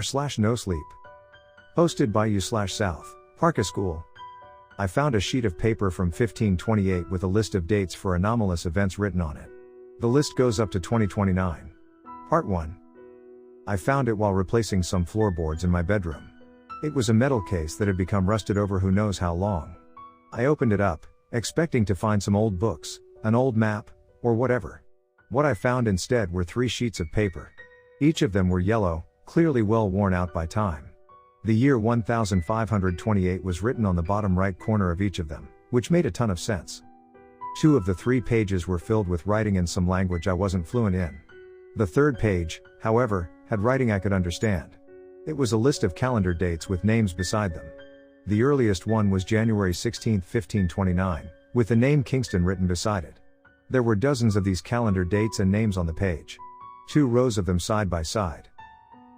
r/nosleep. Hosted by u/SouthParkiscool. I found a sheet of paper from 1528 with a list of dates for anomalous events written on it. The list goes up to 2029. Part 1. I found it while replacing some floorboards in my bedroom. It was a metal case that had become rusted over who knows how long. I opened it up, expecting to find some old books, an old map, or whatever. What I found instead were 3 sheets of paper. Each of them were yellow, clearly well worn out by time. The year 1528 was written on the bottom right corner of each of them, which made a ton of sense. 2 of the 3 pages were filled with writing in some language I wasn't fluent in. The 3rd page, however, had writing I could understand. It was a list of calendar dates with names beside them. The earliest one was January 16, 1529, with the name Kingston written beside it. There were dozens of these calendar dates and names on the page. 2 rows of them side by side.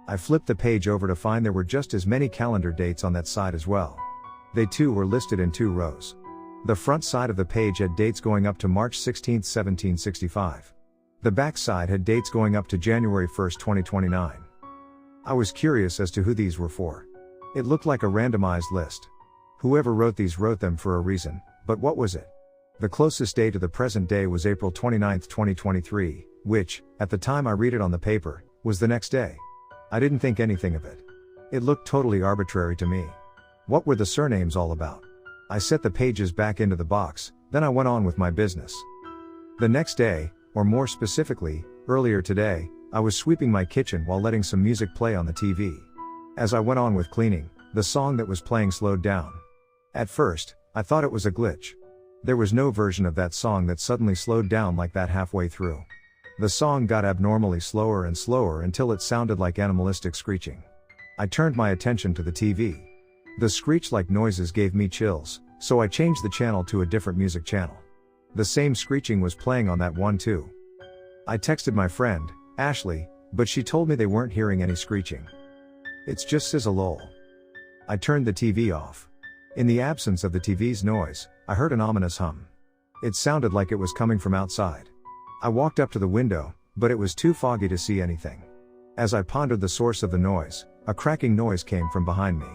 I flipped the page over to find there were just as many calendar dates on that side as well. They too were listed in 2 rows. The front side of the page had dates going up to March 16, 1765. The back side had dates going up to January 1, 2029. I was curious as to who these were for. It looked like a randomized list. Whoever wrote these wrote them for a reason, but what was it? The closest day to the present day was April 29, 2023, which, at the time I read it on the paper, was the next day. I didn't think anything of it. It looked totally arbitrary to me. What were the surnames all about? I set the pages back into the box, then I went on with my business. The next day, or more specifically, earlier today, I was sweeping my kitchen while letting some music play on the TV. As I went on with cleaning, the song that was playing slowed down. At first, I thought it was a glitch. There was no version of that song that suddenly slowed down like that halfway through. The song got abnormally slower and slower until it sounded like animalistic screeching. I turned my attention to the TV. The screech-like noises gave me chills, so I changed the channel to a different music channel. The same screeching was playing on that one too. I texted my friend, Ashley, but she told me they weren't hearing any screeching. It's just sizzle lol. I turned the TV off. In the absence of the TV's noise, I heard an ominous hum. It sounded like it was coming from outside. I walked up to the window, but it was too foggy to see anything. As I pondered the source of the noise, a cracking noise came from behind me.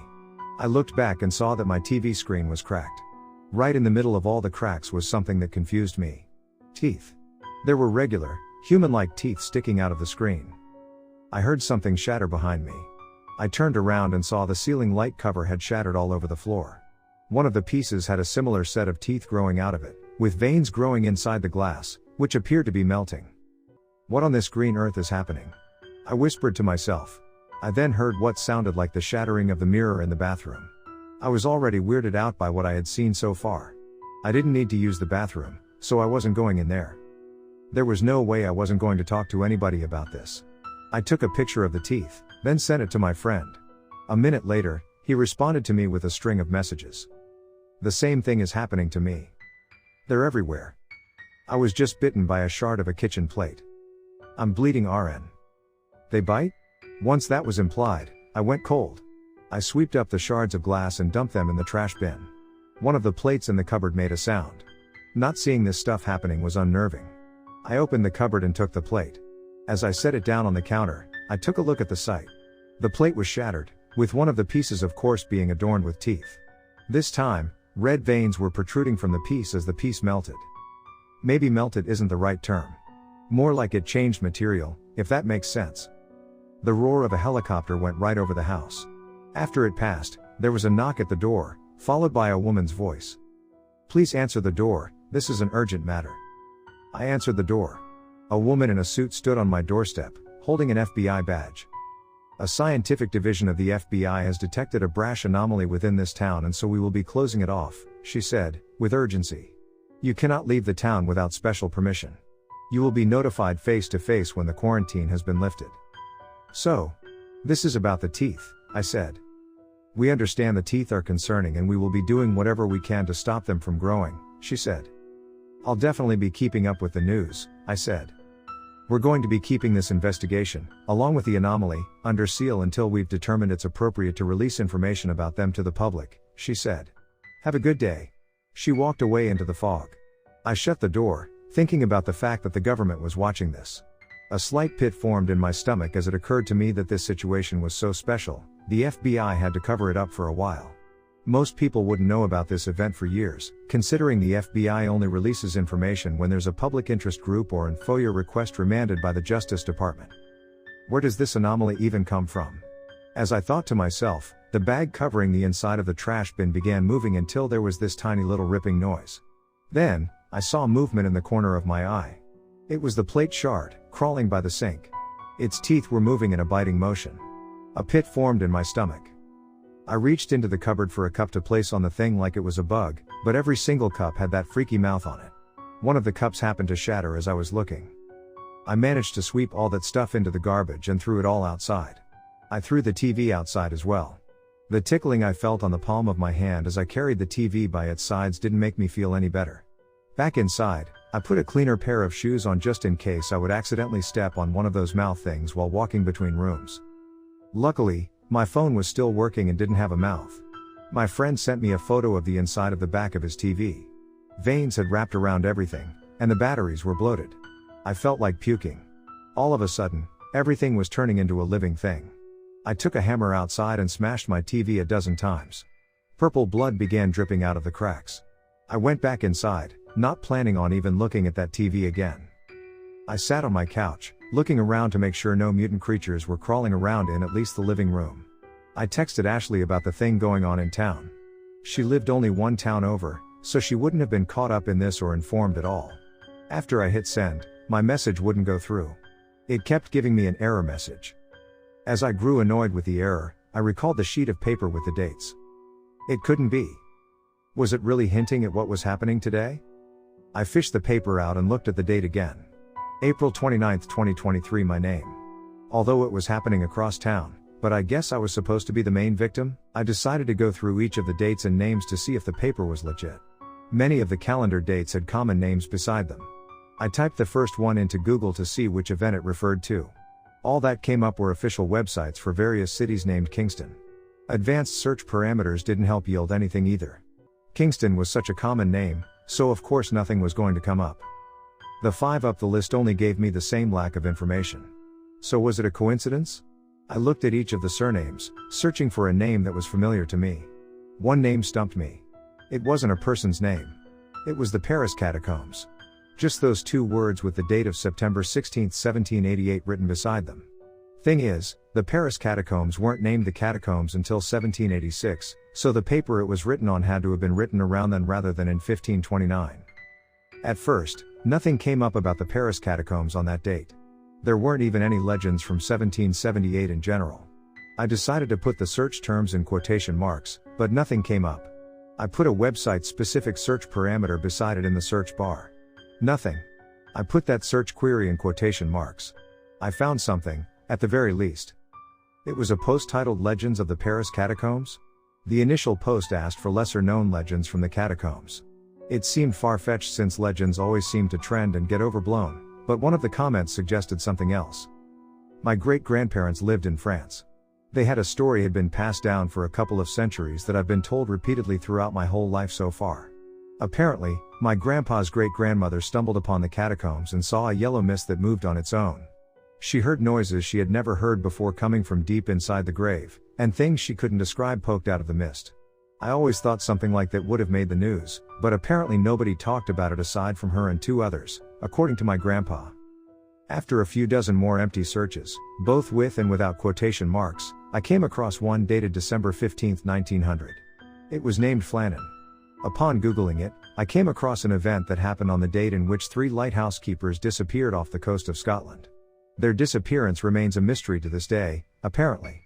I looked back and saw that my TV screen was cracked. Right in the middle of all the cracks was something that confused me. Teeth. There were regular, human-like teeth sticking out of the screen. I heard something shatter behind me. I turned around and saw the ceiling light cover had shattered all over the floor. One of the pieces had a similar set of teeth growing out of it, with veins growing inside the glass, which appeared to be melting. What on this green earth is happening? I whispered to myself. I then heard what sounded like the shattering of the mirror in the bathroom. I was already weirded out by what I had seen so far. I didn't need to use the bathroom, so I wasn't going in there. There was no way I wasn't going to talk to anybody about this. I took a picture of the teeth, then sent it to my friend. A minute later, he responded to me with a string of messages. The same thing is happening to me. They're everywhere. I was just bitten by a shard of a kitchen plate. I'm bleeding RN. They bite? Once that was implied, I went cold. I swept up the shards of glass and dumped them in the trash bin. One of the plates in the cupboard made a sound. Not seeing this stuff happening was unnerving. I opened the cupboard and took the plate. As I set it down on the counter, I took a look at the site. The plate was shattered, with one of the pieces of course being adorned with teeth. This time, red veins were protruding from the piece as the piece melted. Maybe melted isn't the right term. More like it changed material, if that makes sense. The roar of a helicopter went right over the house. After it passed, there was a knock at the door, followed by a woman's voice. Please answer the door, this is an urgent matter. I answered the door. A woman in a suit stood on my doorstep, holding an FBI badge. A scientific division of the FBI has detected a brash anomaly within this town and so we will be closing it off, she said, with urgency. You cannot leave the town without special permission. You will be notified face to face when the quarantine has been lifted. So, this is about the teeth, I said. We understand the teeth are concerning and we will be doing whatever we can to stop them from growing, she said. I'll definitely be keeping up with the news, I said. We're going to be keeping this investigation, along with the anomaly, under seal until we've determined it's appropriate to release information about them to the public, she said. Have a good day. She walked away into the fog. I shut the door, thinking about the fact that the government was watching this. A slight pit formed in my stomach as it occurred to me that this situation was so special, the FBI had to cover it up for a while. Most people wouldn't know about this event for years, considering the FBI only releases information when there's a public interest group or an FOIA request remanded by the Justice Department. Where does this anomaly even come from? As I thought to myself, the bag covering the inside of the trash bin began moving until there was this tiny little ripping noise. Then, I saw movement in the corner of my eye. It was the plate shard, crawling by the sink. Its teeth were moving in a biting motion. A pit formed in my stomach. I reached into the cupboard for a cup to place on the thing like it was a bug, but every single cup had that freaky mouth on it. One of the cups happened to shatter as I was looking. I managed to sweep all that stuff into the garbage and threw it all outside. I threw the TV outside as well. The tickling I felt on the palm of my hand as I carried the TV by its sides didn't make me feel any better. Back inside, I put a cleaner pair of shoes on just in case I would accidentally step on one of those mouth things while walking between rooms. Luckily, my phone was still working and didn't have a mouth. My friend sent me a photo of the inside of the back of his TV. Veins had wrapped around everything, and the batteries were bloated. I felt like puking. All of a sudden, everything was turning into a living thing. I took a hammer outside and smashed my TV a dozen times. Purple blood began dripping out of the cracks. I went back inside, not planning on even looking at that TV again. I sat on my couch, looking around to make sure no mutant creatures were crawling around in at least the living room. I texted Ashley about the thing going on in town. She lived only one town over, so she wouldn't have been caught up in this or informed at all. After I hit send, my message wouldn't go through. It kept giving me an error message. As I grew annoyed with the error, I recalled the sheet of paper with the dates. It couldn't be. Was it really hinting at what was happening today? I fished the paper out and looked at the date again. April 29, 2023, my name. Although it was happening across town, but I guess I was supposed to be the main victim, I decided to go through each of the dates and names to see if the paper was legit. Many of the calendar dates had common names beside them. I typed the first one into Google to see which event it referred to. All that came up were official websites for various cities named Kingston. Advanced search parameters didn't help yield anything either. Kingston was such a common name, so of course nothing was going to come up. The 5 up the list only gave me the same lack of information. So was it a coincidence? I looked at each of the surnames, searching for a name that was familiar to me. One name stumped me. It wasn't a person's name. It was the Paris Catacombs. Just those 2 words with the date of September 16, 1788 written beside them. Thing is, the Paris Catacombs weren't named the Catacombs until 1786, so the paper it was written on had to have been written around then rather than in 1529. At first, nothing came up about the Paris Catacombs on that date. There weren't even any legends from 1778 in general. I decided to put the search terms in quotation marks, but nothing came up. I put a website-specific search parameter beside it in the search bar. Nothing. I put that search query in quotation marks. I found something, at the very least. It was a post titled Legends of the Paris Catacombs. The initial post asked for lesser-known legends from the catacombs. It seemed far-fetched since legends always seem to trend and get overblown, but one of the comments suggested something else. My great-grandparents lived in France. They had a story had been passed down for a couple of centuries that I've been told repeatedly throughout my whole life so far. Apparently, my grandpa's great-grandmother stumbled upon the catacombs and saw a yellow mist that moved on its own. She heard noises she had never heard before coming from deep inside the grave, and things she couldn't describe poked out of the mist. I always thought something like that would have made the news, but apparently nobody talked about it aside from her and 2 others, according to my grandpa. After a few dozen more empty searches, both with and without quotation marks, I came across one dated December 15, 1900. It was named Flannan. Upon Googling it, I came across an event that happened on the date in which 3 lighthouse keepers disappeared off the coast of Scotland. Their disappearance remains a mystery to this day, apparently.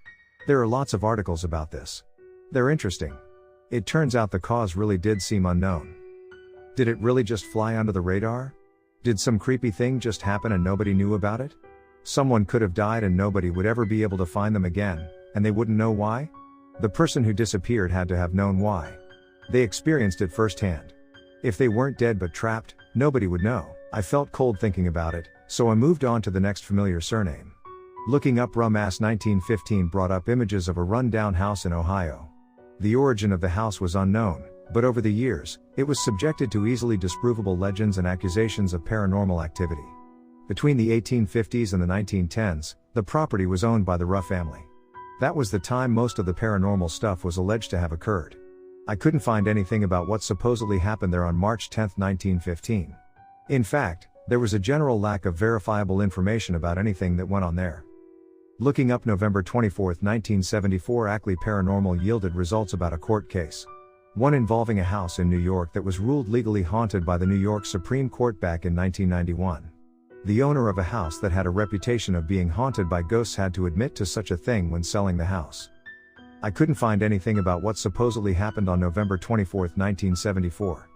There are lots of articles about this. They're interesting. It turns out the cause really did seem unknown. Did it really just fly under the radar? Did some creepy thing just happen and nobody knew about it? Someone could have died and nobody would ever be able to find them again, and they wouldn't know why? The person who disappeared had to have known why. They experienced it firsthand. If they weren't dead but trapped, nobody would know. I felt cold thinking about it, so I moved on to the next familiar surname. Looking up Rumass 1915 brought up images of a run-down house in Ohio. The origin of the house was unknown, but over the years, it was subjected to easily disprovable legends and accusations of paranormal activity. Between the 1850s and the 1910s, the property was owned by the Ruff family. That was the time most of the paranormal stuff was alleged to have occurred. I couldn't find anything about what supposedly happened there on March 10, 1915. In fact, there was a general lack of verifiable information about anything that went on there. Looking up November 24, 1974 Ackley Paranormal yielded results about a court case. One involving a house in New York that was ruled legally haunted by the New York Supreme Court back in 1991. The owner of a house that had a reputation of being haunted by ghosts had to admit to such a thing when selling the house. I couldn't find anything about what supposedly happened on November 24, 1974.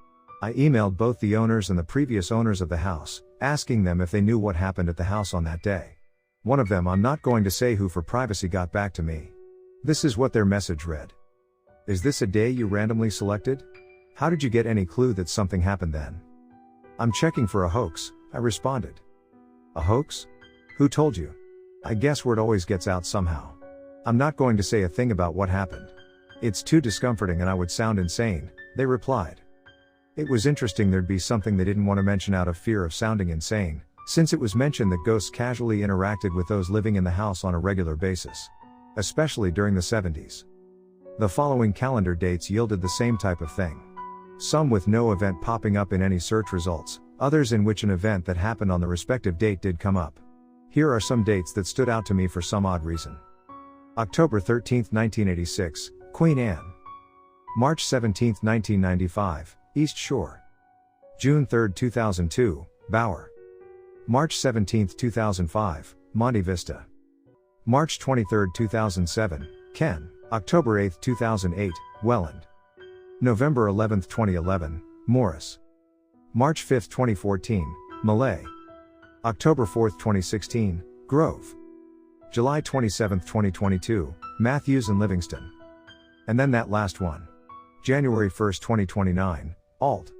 I emailed both the owners and the previous owners of the house, asking them if they knew what happened at the house on that day. One of them, I'm not going to say who for privacy, got back to me. This is what their message read. Is this a day you randomly selected? How did you get any clue that something happened then? I'm checking for a hoax, I responded. A hoax? Who told you? I guess word always gets out somehow. I'm not going to say a thing about what happened. It's too discomforting and I would sound insane, they replied. It was interesting there'd be something they didn't want to mention out of fear of sounding insane, since it was mentioned that ghosts casually interacted with those living in the house on a regular basis. Especially during the 70s. The following calendar dates yielded the same type of thing. Some with no event popping up in any search results, others in which an event that happened on the respective date did come up. Here are some dates that stood out to me for some odd reason. October 13, 1986, Queen Anne. March 17, 1995, East Shore. June 3, 2002, Bower. March 17, 2005, Monte Vista. March 23, 2007, Ken. October 8, 2008, Welland. November 11, 2011, Morris. March 5, 2014, Malay. October 4, 2016, Grove. July 27, 2022, Matthews and Livingston. And then that last one. January 1, 2029, Alt.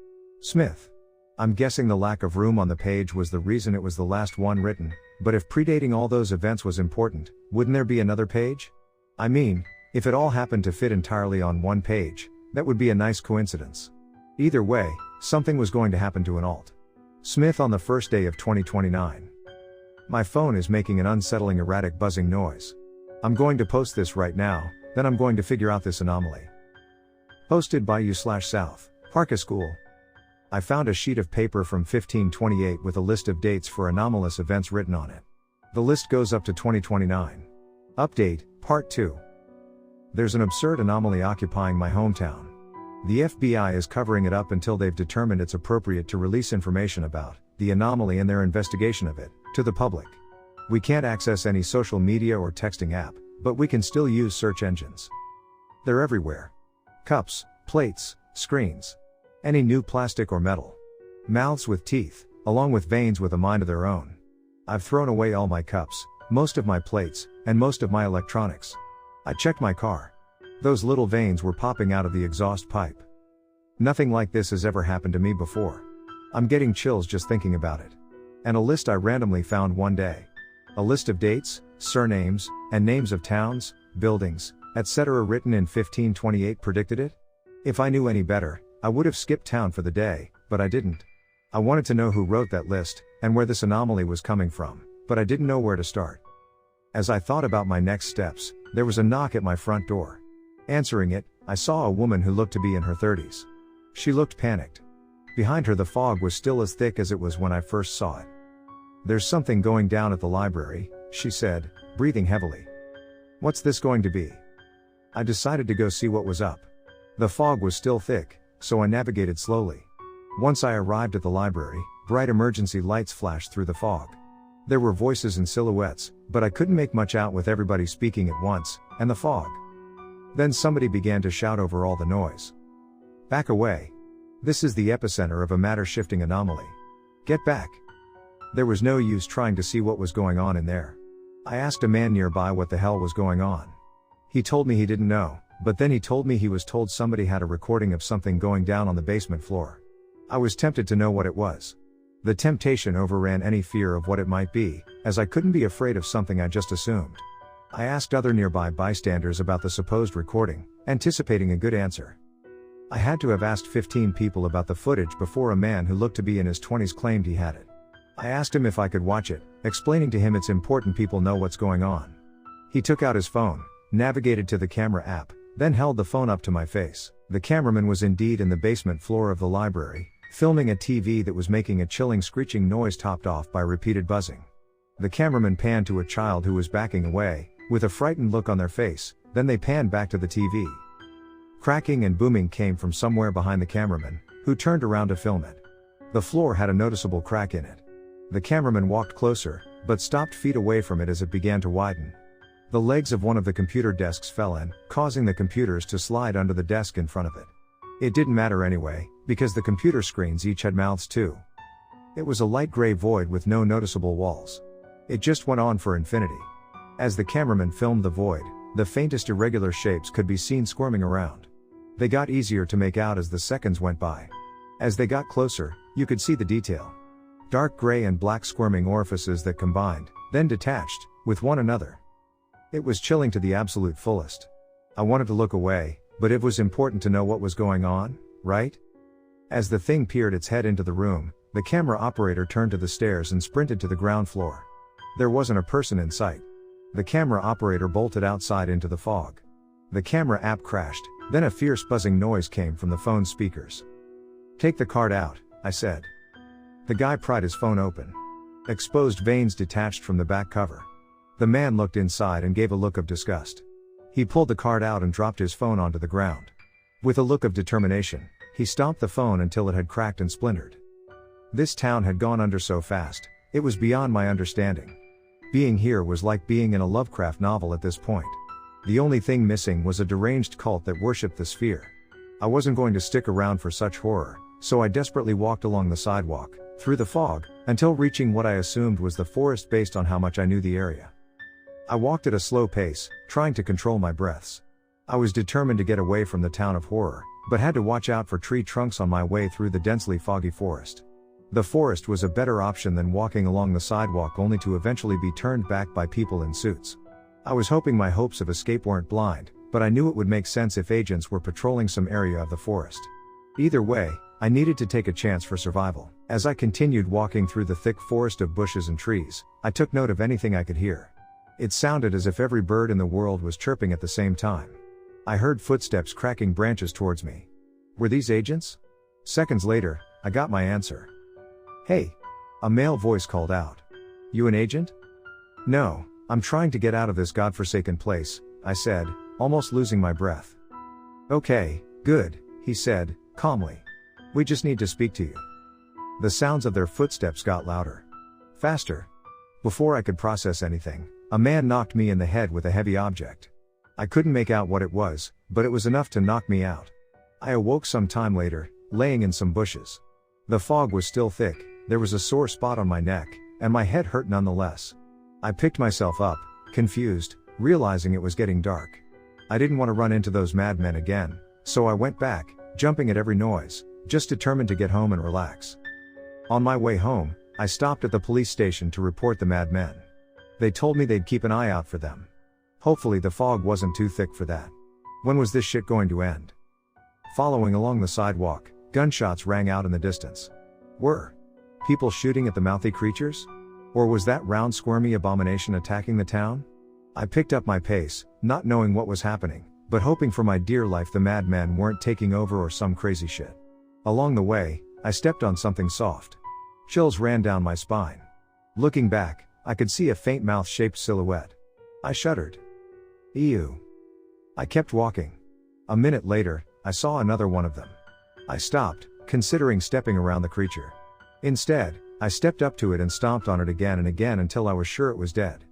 Smith. I'm guessing the lack of room on the page was the reason it was the last one written, but if predating all those events was important, wouldn't there be another page? I mean, if it all happened to fit entirely on one page, that would be a nice coincidence. Either way, something was going to happen to an Alt. Smith on the first day of 2029. My phone is making an unsettling erratic buzzing noise. I'm going to post this right now, then I'm going to figure out this anomaly. Posted by you/SouthParkiscool. I found a sheet of paper from 1528 with a list of dates for anomalous events written on it. The list goes up to 2029. Update, Part 2. There's an absurd anomaly occupying my hometown. The FBI is covering it up until they've determined it's appropriate to release information about the anomaly and their investigation of it to the public. We can't access any social media or texting app, but we can still use search engines. They're everywhere. Cups, plates, screens. Any new plastic or metal. Mouths with teeth, along with veins with a mind of their own. I've thrown away all my cups, most of my plates, and most of my electronics. I checked my car. Those little veins were popping out of the exhaust pipe. Nothing like this has ever happened to me before. I'm getting chills just thinking about it. And a list I randomly found one day. A list of dates, surnames, and names of towns, buildings, etc. written in 1528 predicted it? If I knew any better, I would have skipped town for the day, but I didn't. I wanted to know who wrote that list, and where this anomaly was coming from, but I didn't know where to start. As I thought about my next steps, there was a knock at my front door. Answering it, I saw a woman who looked to be in her 30s. She looked panicked. Behind her the fog was still as thick as it was when I first saw it. "There's something going down at the library," she said, breathing heavily. "What's this going to be?" I decided to go see what was up. The fog was still thick, so I navigated slowly. Once I arrived at the library, bright emergency lights flashed through the fog. There were voices and silhouettes, but I couldn't make much out with everybody speaking at once, and the fog. Then somebody began to shout over all the noise. "Back away. This is the epicenter of a matter-shifting anomaly. Get back." There was no use trying to see what was going on in there. I asked a man nearby what the hell was going on. He told me he didn't know, but then he told me he was told somebody had a recording of something going down on the basement floor. I was tempted to know what it was. The temptation overran any fear of what it might be, as I couldn't be afraid of something I just assumed. I asked other nearby bystanders about the supposed recording, anticipating a good answer. I had to have asked 15 people about the footage before a man who looked to be in his 20s claimed he had it. I asked him if I could watch it, explaining to him it's important people know what's going on. He took out his phone, navigated to the camera app, then held the phone up to my face. The cameraman was indeed in the basement floor of the library, filming a TV that was making a chilling screeching noise topped off by repeated buzzing. The cameraman panned to a child who was backing away, with a frightened look on their face, then they panned back to the TV. Cracking and booming came from somewhere behind the cameraman, who turned around to film it. The floor had a noticeable crack in it. The cameraman walked closer, but stopped feet away from it as it began to widen. The legs of one of the computer desks fell in, causing the computers to slide under the desk in front of it. It didn't matter anyway, because the computer screens each had mouths too. It was a light gray void with no noticeable walls. It just went on for infinity. As the cameraman filmed the void, the faintest irregular shapes could be seen squirming around. They got easier to make out as the seconds went by. As they got closer, you could see the detail. Dark gray and black squirming orifices that combined, then detached, with one another. It was chilling to the absolute fullest. I wanted to look away, but it was important to know what was going on, right? As the thing peered its head into the room, the camera operator turned to the stairs and sprinted to the ground floor. There wasn't a person in sight. The camera operator bolted outside into the fog. The camera app crashed, then a fierce buzzing noise came from the phone's speakers. "Take the card out," I said. The guy pried his phone open. Exposed veins detached from the back cover. The man looked inside and gave a look of disgust. He pulled the card out and dropped his phone onto the ground. With a look of determination, he stomped the phone until it had cracked and splintered. This town had gone under so fast, it was beyond my understanding. Being here was like being in a Lovecraft novel at this point. The only thing missing was a deranged cult that worshipped the sphere. I wasn't going to stick around for such horror, so I desperately walked along the sidewalk, through the fog, until reaching what I assumed was the forest based on how much I knew the area. I walked at a slow pace, trying to control my breaths. I was determined to get away from the town of horror, but had to watch out for tree trunks on my way through the densely foggy forest. The forest was a better option than walking along the sidewalk only to eventually be turned back by people in suits. I was hoping my hopes of escape weren't blind, but I knew it would make sense if agents were patrolling some area of the forest. Either way, I needed to take a chance for survival. As I continued walking through the thick forest of bushes and trees, I took note of anything I could hear. It sounded as if every bird in the world was chirping at the same time. I heard footsteps cracking branches towards me. Were these agents? Seconds later, I got my answer. "Hey!" A male voice called out. "You an agent?" "No, I'm trying to get out of this godforsaken place," I said, almost losing my breath. "Okay, good," he said, calmly. "We just need to speak to you." The sounds of their footsteps got louder. Faster. Before I could process anything, a man knocked me in the head with a heavy object. I couldn't make out what it was, but it was enough to knock me out. I awoke some time later, laying in some bushes. The fog was still thick, there was a sore spot on my neck, and my head hurt nonetheless. I picked myself up, confused, realizing it was getting dark. I didn't want to run into those madmen again, so I went back, jumping at every noise, just determined to get home and relax. On my way home, I stopped at the police station to report the madmen. They told me they'd keep an eye out for them. Hopefully the fog wasn't too thick for that. When was this shit going to end? Following along the sidewalk, gunshots rang out in the distance. Were people shooting at the mouthy creatures? Or was that round squirmy abomination attacking the town? I picked up my pace, not knowing what was happening, but hoping for my dear life the madmen weren't taking over or some crazy shit. Along the way, I stepped on something soft. Chills ran down my spine. Looking back, I could see a faint mouth-shaped silhouette. I shuddered. Ew. I kept walking. A minute later, I saw another one of them. I stopped, considering stepping around the creature. Instead, I stepped up to it and stomped on it again and again until I was sure it was dead.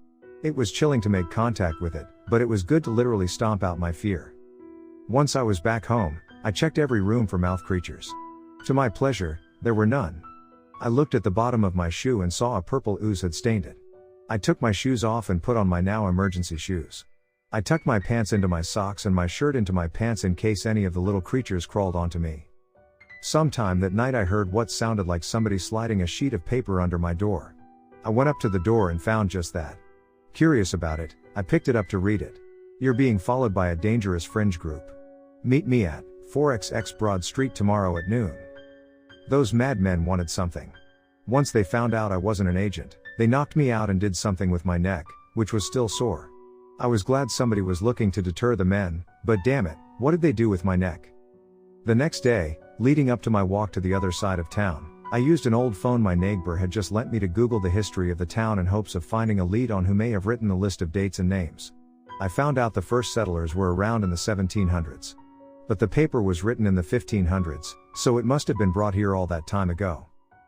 It was chilling to make contact with it, but it was good to literally stomp out my fear. Once I was back home, I checked every room for mouth creatures. To my pleasure, there were none. I looked at the bottom of my shoe and saw a purple ooze had stained it. I took my shoes off and put on my now emergency shoes. I tucked my pants into my socks and my shirt into my pants in case any of the little creatures crawled onto me. Sometime that night I heard what sounded like somebody sliding a sheet of paper under my door. I went up to the door and found just that. Curious about it, I picked it up to read it. You're being followed by a dangerous fringe group. Meet me at 4XX Broad Street tomorrow at noon. Those madmen wanted something. Once they found out I wasn't an agent, they knocked me out and did something with my neck, which was still sore. I was glad somebody was looking to deter the men, but damn it, what did they do with my neck? The next day, leading up to my walk to the other side of town, I used an old phone my neighbor had just lent me to Google the history of the town in hopes of finding a lead on who may have written the list of dates and names. I found out the first settlers were around in the 1700s. But the paper was written in the 1500s, so it must have been brought here all that time ago.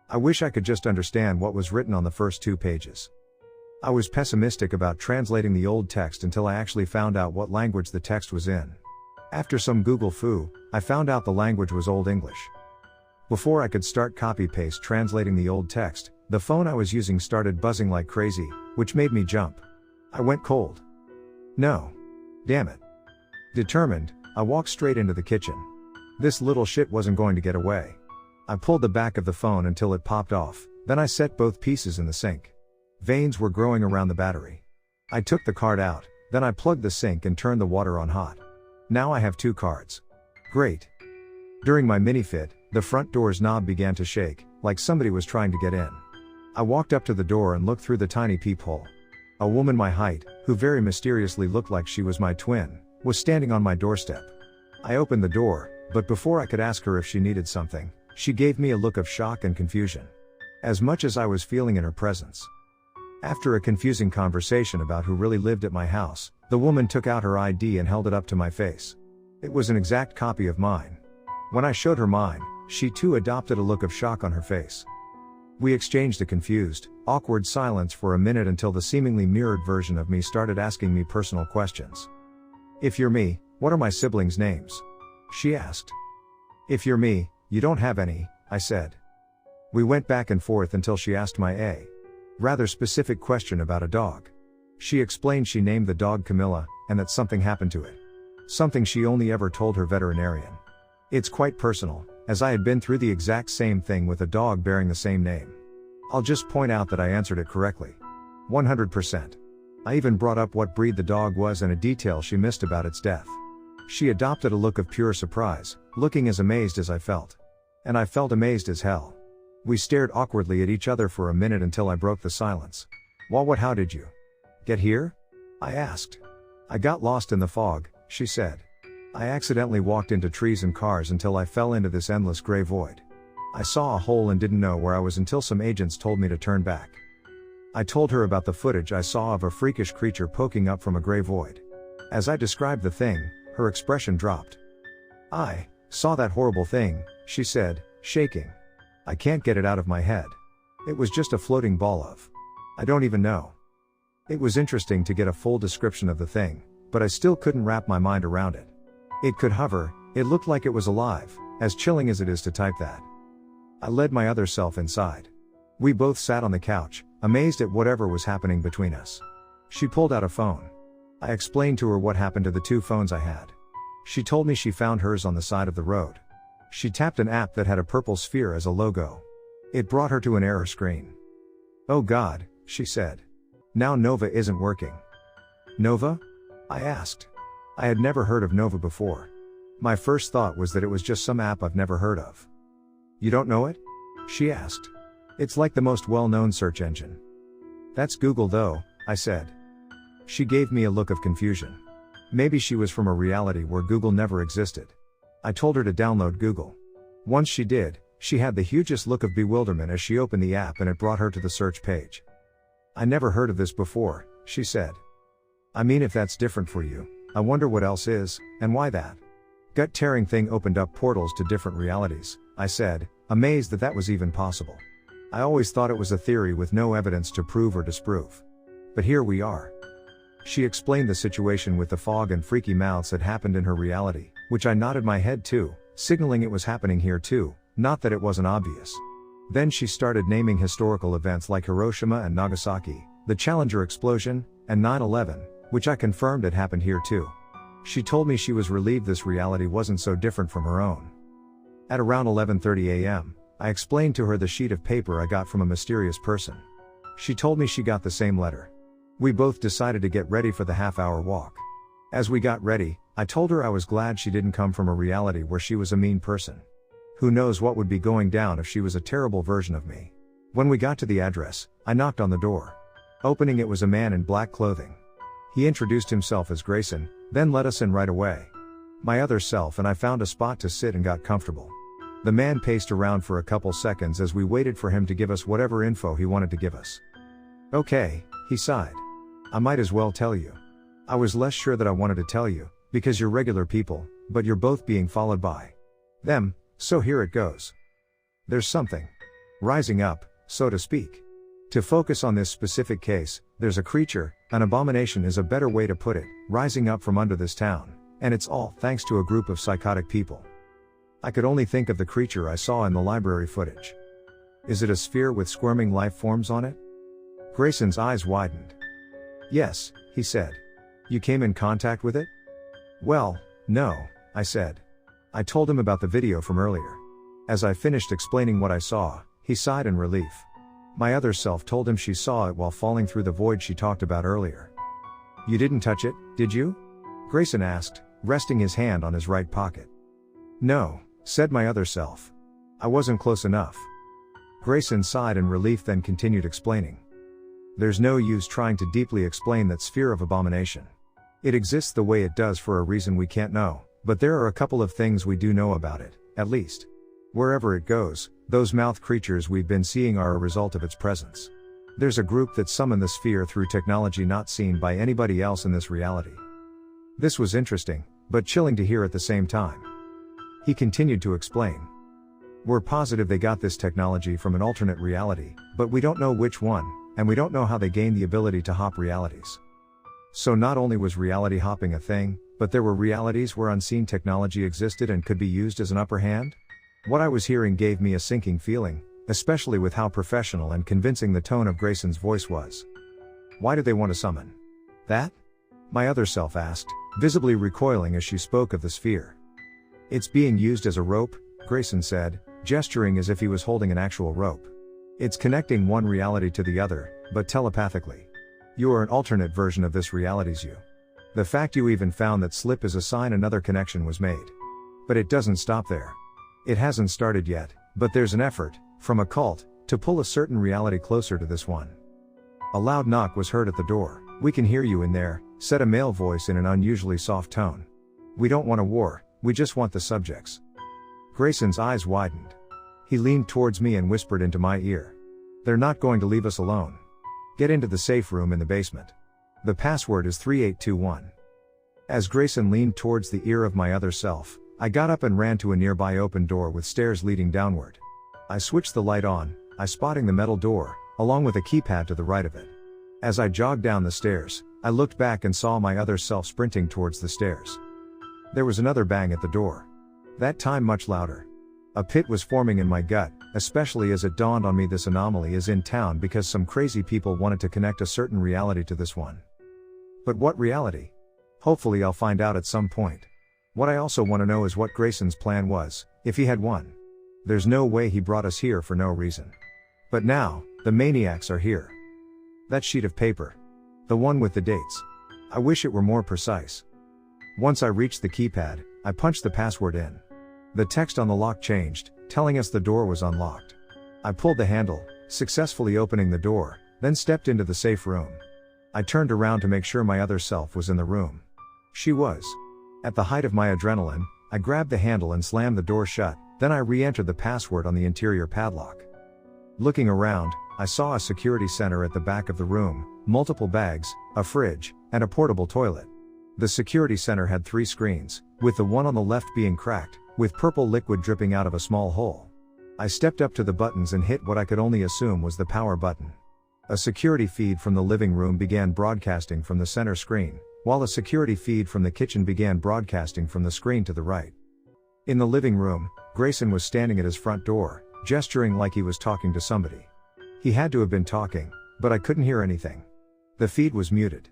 I wish I could just understand what was written on the first 2 pages. I was pessimistic about translating the old text until I actually found out what language the text was in. After some Google foo, I found out the language was Old English. Before I could start copy-paste translating the old text, the phone I was using started buzzing like crazy, which made me jump. I went cold. No. Damn it. Determined, I walked straight into the kitchen. This little shit wasn't going to get away. I pulled the back of the phone until it popped off, then I set both pieces in the sink. Veins were growing around the battery. I took the card out, then I plugged the sink and turned the water on hot. Now I have 2 cards. Great. During my mini-fit, the front door's knob began to shake, like somebody was trying to get in. I walked up to the door and looked through the tiny peephole. A woman my height, who very mysteriously looked like she was my twin, was standing on my doorstep. I opened the door, but before I could ask her if she needed something, she gave me a look of shock and confusion. As much as I was feeling in her presence. After a confusing conversation about who really lived at my house, the woman took out her ID and held it up to my face. It was an exact copy of mine. When I showed her mine, she too adopted a look of shock on her face. We exchanged a confused, awkward silence for a minute until the seemingly mirrored version of me started asking me personal questions. "If you're me, what are my siblings' names?" she asked. "If you're me, you don't have any," I said. We went back and forth until she asked my rather specific question about a dog. She explained she named the dog Camilla, and that something happened to it. Something she only ever told her veterinarian. It's quite personal, as I had been through the exact same thing with a dog bearing the same name. I'll just point out that I answered it correctly. 100%. I even brought up what breed the dog was and a detail she missed about its death. She adopted a look of pure surprise, looking as amazed as I felt. And I felt amazed as hell. We stared awkwardly at each other for a minute until I broke the silence. How did you get here?" I asked. "I got lost in the fog," she said. "I accidentally walked into trees and cars until I fell into this endless gray void. I saw a hole and didn't know where I was until some agents told me to turn back." I told her about the footage I saw of a freakish creature poking up from a gray void. As I described the thing, her expression dropped. "I saw that horrible thing," she said, shaking. "I can't get it out of my head. It was just a floating ball of... I don't even know." It was interesting to get a full description of the thing, but I still couldn't wrap my mind around it. It could hover, it looked like it was alive, as chilling as it is to type that. I led my other self inside. We both sat on the couch, amazed at whatever was happening between us. She pulled out a phone. I explained to her what happened to the 2 phones I had. She told me she found hers on the side of the road. She tapped an app that had a purple sphere as a logo. It brought her to an error screen. "Oh God," she said. "Now Nova isn't working." "Nova?" I asked. I had never heard of Nova before. My first thought was that it was just some app I've never heard of. "You don't know it?" she asked. "It's like the most well-known search engine." "That's Google though," I said. She gave me a look of confusion. Maybe she was from a reality where Google never existed. I told her to download Google. Once she did, she had the hugest look of bewilderment as she opened the app and it brought her to the search page. "I never heard of this before," she said. "I mean, if that's different for you, I wonder what else is, and why that gut-tearing thing opened up portals to different realities," I said, amazed that that was even possible. I always thought it was a theory with no evidence to prove or disprove. But here we are. She explained the situation with the fog and freaky mouths that happened in her reality, which I nodded my head to, signaling it was happening here too, not that it wasn't obvious. Then she started naming historical events like Hiroshima and Nagasaki, the Challenger explosion, and 9/11, which I confirmed had happened here too. She told me she was relieved this reality wasn't so different from her own. At around 11:30 a.m., I explained to her the sheet of paper I got from a mysterious person. She told me she got the same letter. We both decided to get ready for the half-hour walk. As we got ready, I told her I was glad she didn't come from a reality where she was a mean person. Who knows what would be going down if she was a terrible version of me. When we got to the address, I knocked on the door. Opening it was a man in black clothing. He introduced himself as Grayson, then let us in right away. My other self and I found a spot to sit and got comfortable. The man paced around for a couple seconds as we waited for him to give us whatever info he wanted to give us. Okay, he sighed. I might as well tell you. I was less sure that I wanted to tell you, because you're regular people, but you're both being followed by them, so here it goes. There's something rising up, so to speak. To focus on this specific case, there's a creature, an abomination is a better way to put it, rising up from under this town, and it's all thanks to a group of psychotic people. I could only think of the creature I saw in the library footage. Is it a sphere with squirming life forms on it? Grayson's eyes widened. Yes, he said. You came in contact with it? Well, no, I said. I told him about the video from earlier. As I finished explaining what I saw, he sighed in relief. My other self told him she saw it while falling through the void she talked about earlier. You didn't touch it, did you? Grayson asked, resting his hand on his right pocket. No, said my other self. I wasn't close enough. Grayson sighed in relief, then continued explaining. There's no use trying to deeply explain that sphere of abomination. It exists the way it does for a reason we can't know, but there are a couple of things we do know about it, at least. Wherever it goes, those mouth creatures we've been seeing are a result of its presence. There's a group that summoned the sphere through technology not seen by anybody else in this reality. This was interesting, but chilling to hear at the same time. He continued to explain. We're positive they got this technology from an alternate reality, but we don't know which one, and we don't know how they gained the ability to hop realities. So not only was reality hopping a thing, but there were realities where unseen technology existed and could be used as an upper hand? What I was hearing gave me a sinking feeling, especially with how professional and convincing the tone of Grayson's voice was. Why do they want to summon that? My other self asked, visibly recoiling as she spoke of the sphere. It's being used as a rope, Grayson said, gesturing as if he was holding an actual rope. It's connecting one reality to the other, but telepathically. You are an alternate version of this reality's you. The fact you even found that slip is a sign another connection was made. But it doesn't stop there. It hasn't started yet, but there's an effort, from a cult, to pull a certain reality closer to this one. A loud knock was heard at the door. We can hear you in there, said a male voice in an unusually soft tone. We don't want a war, we just want the subjects. Grayson's eyes widened. He leaned towards me and whispered into my ear. They're not going to leave us alone. Get into the safe room in the basement. The password is 3821. As Grayson leaned towards the ear of my other self, I got up and ran to a nearby open door with stairs leading downward. I switched the light on, spotting the metal door, along with a keypad to the right of it. As I jogged down the stairs, I looked back and saw my other self sprinting towards the stairs. There was another bang at the door. That time much louder. A pit was forming in my gut, especially as it dawned on me this anomaly is in town because some crazy people wanted to connect a certain reality to this one. But what reality? Hopefully I'll find out at some point. What I also want to know is what Grayson's plan was, if he had one. There's no way he brought us here for no reason. But now, the maniacs are here. That sheet of paper. The one with the dates. I wish it were more precise. Once I reached the keypad, I punched the password in. The text on the lock changed, telling us the door was unlocked. I pulled the handle, successfully opening the door, then stepped into the safe room. I turned around to make sure my other self was in the room. She was. At the height of my adrenaline, I grabbed the handle and slammed the door shut, then I re-entered the password on the interior padlock. Looking around, I saw a security center at the back of the room, multiple bags, a fridge, and a portable toilet. The security center had 3 screens, with the one on the left being cracked, with purple liquid dripping out of a small hole. I stepped up to the buttons and hit what I could only assume was the power button. A security feed from the living room began broadcasting from the center screen, while a security feed from the kitchen began broadcasting from the screen to the right. In the living room, Grayson was standing at his front door, gesturing like he was talking to somebody. He had to have been talking, but I couldn't hear anything. The feed was muted.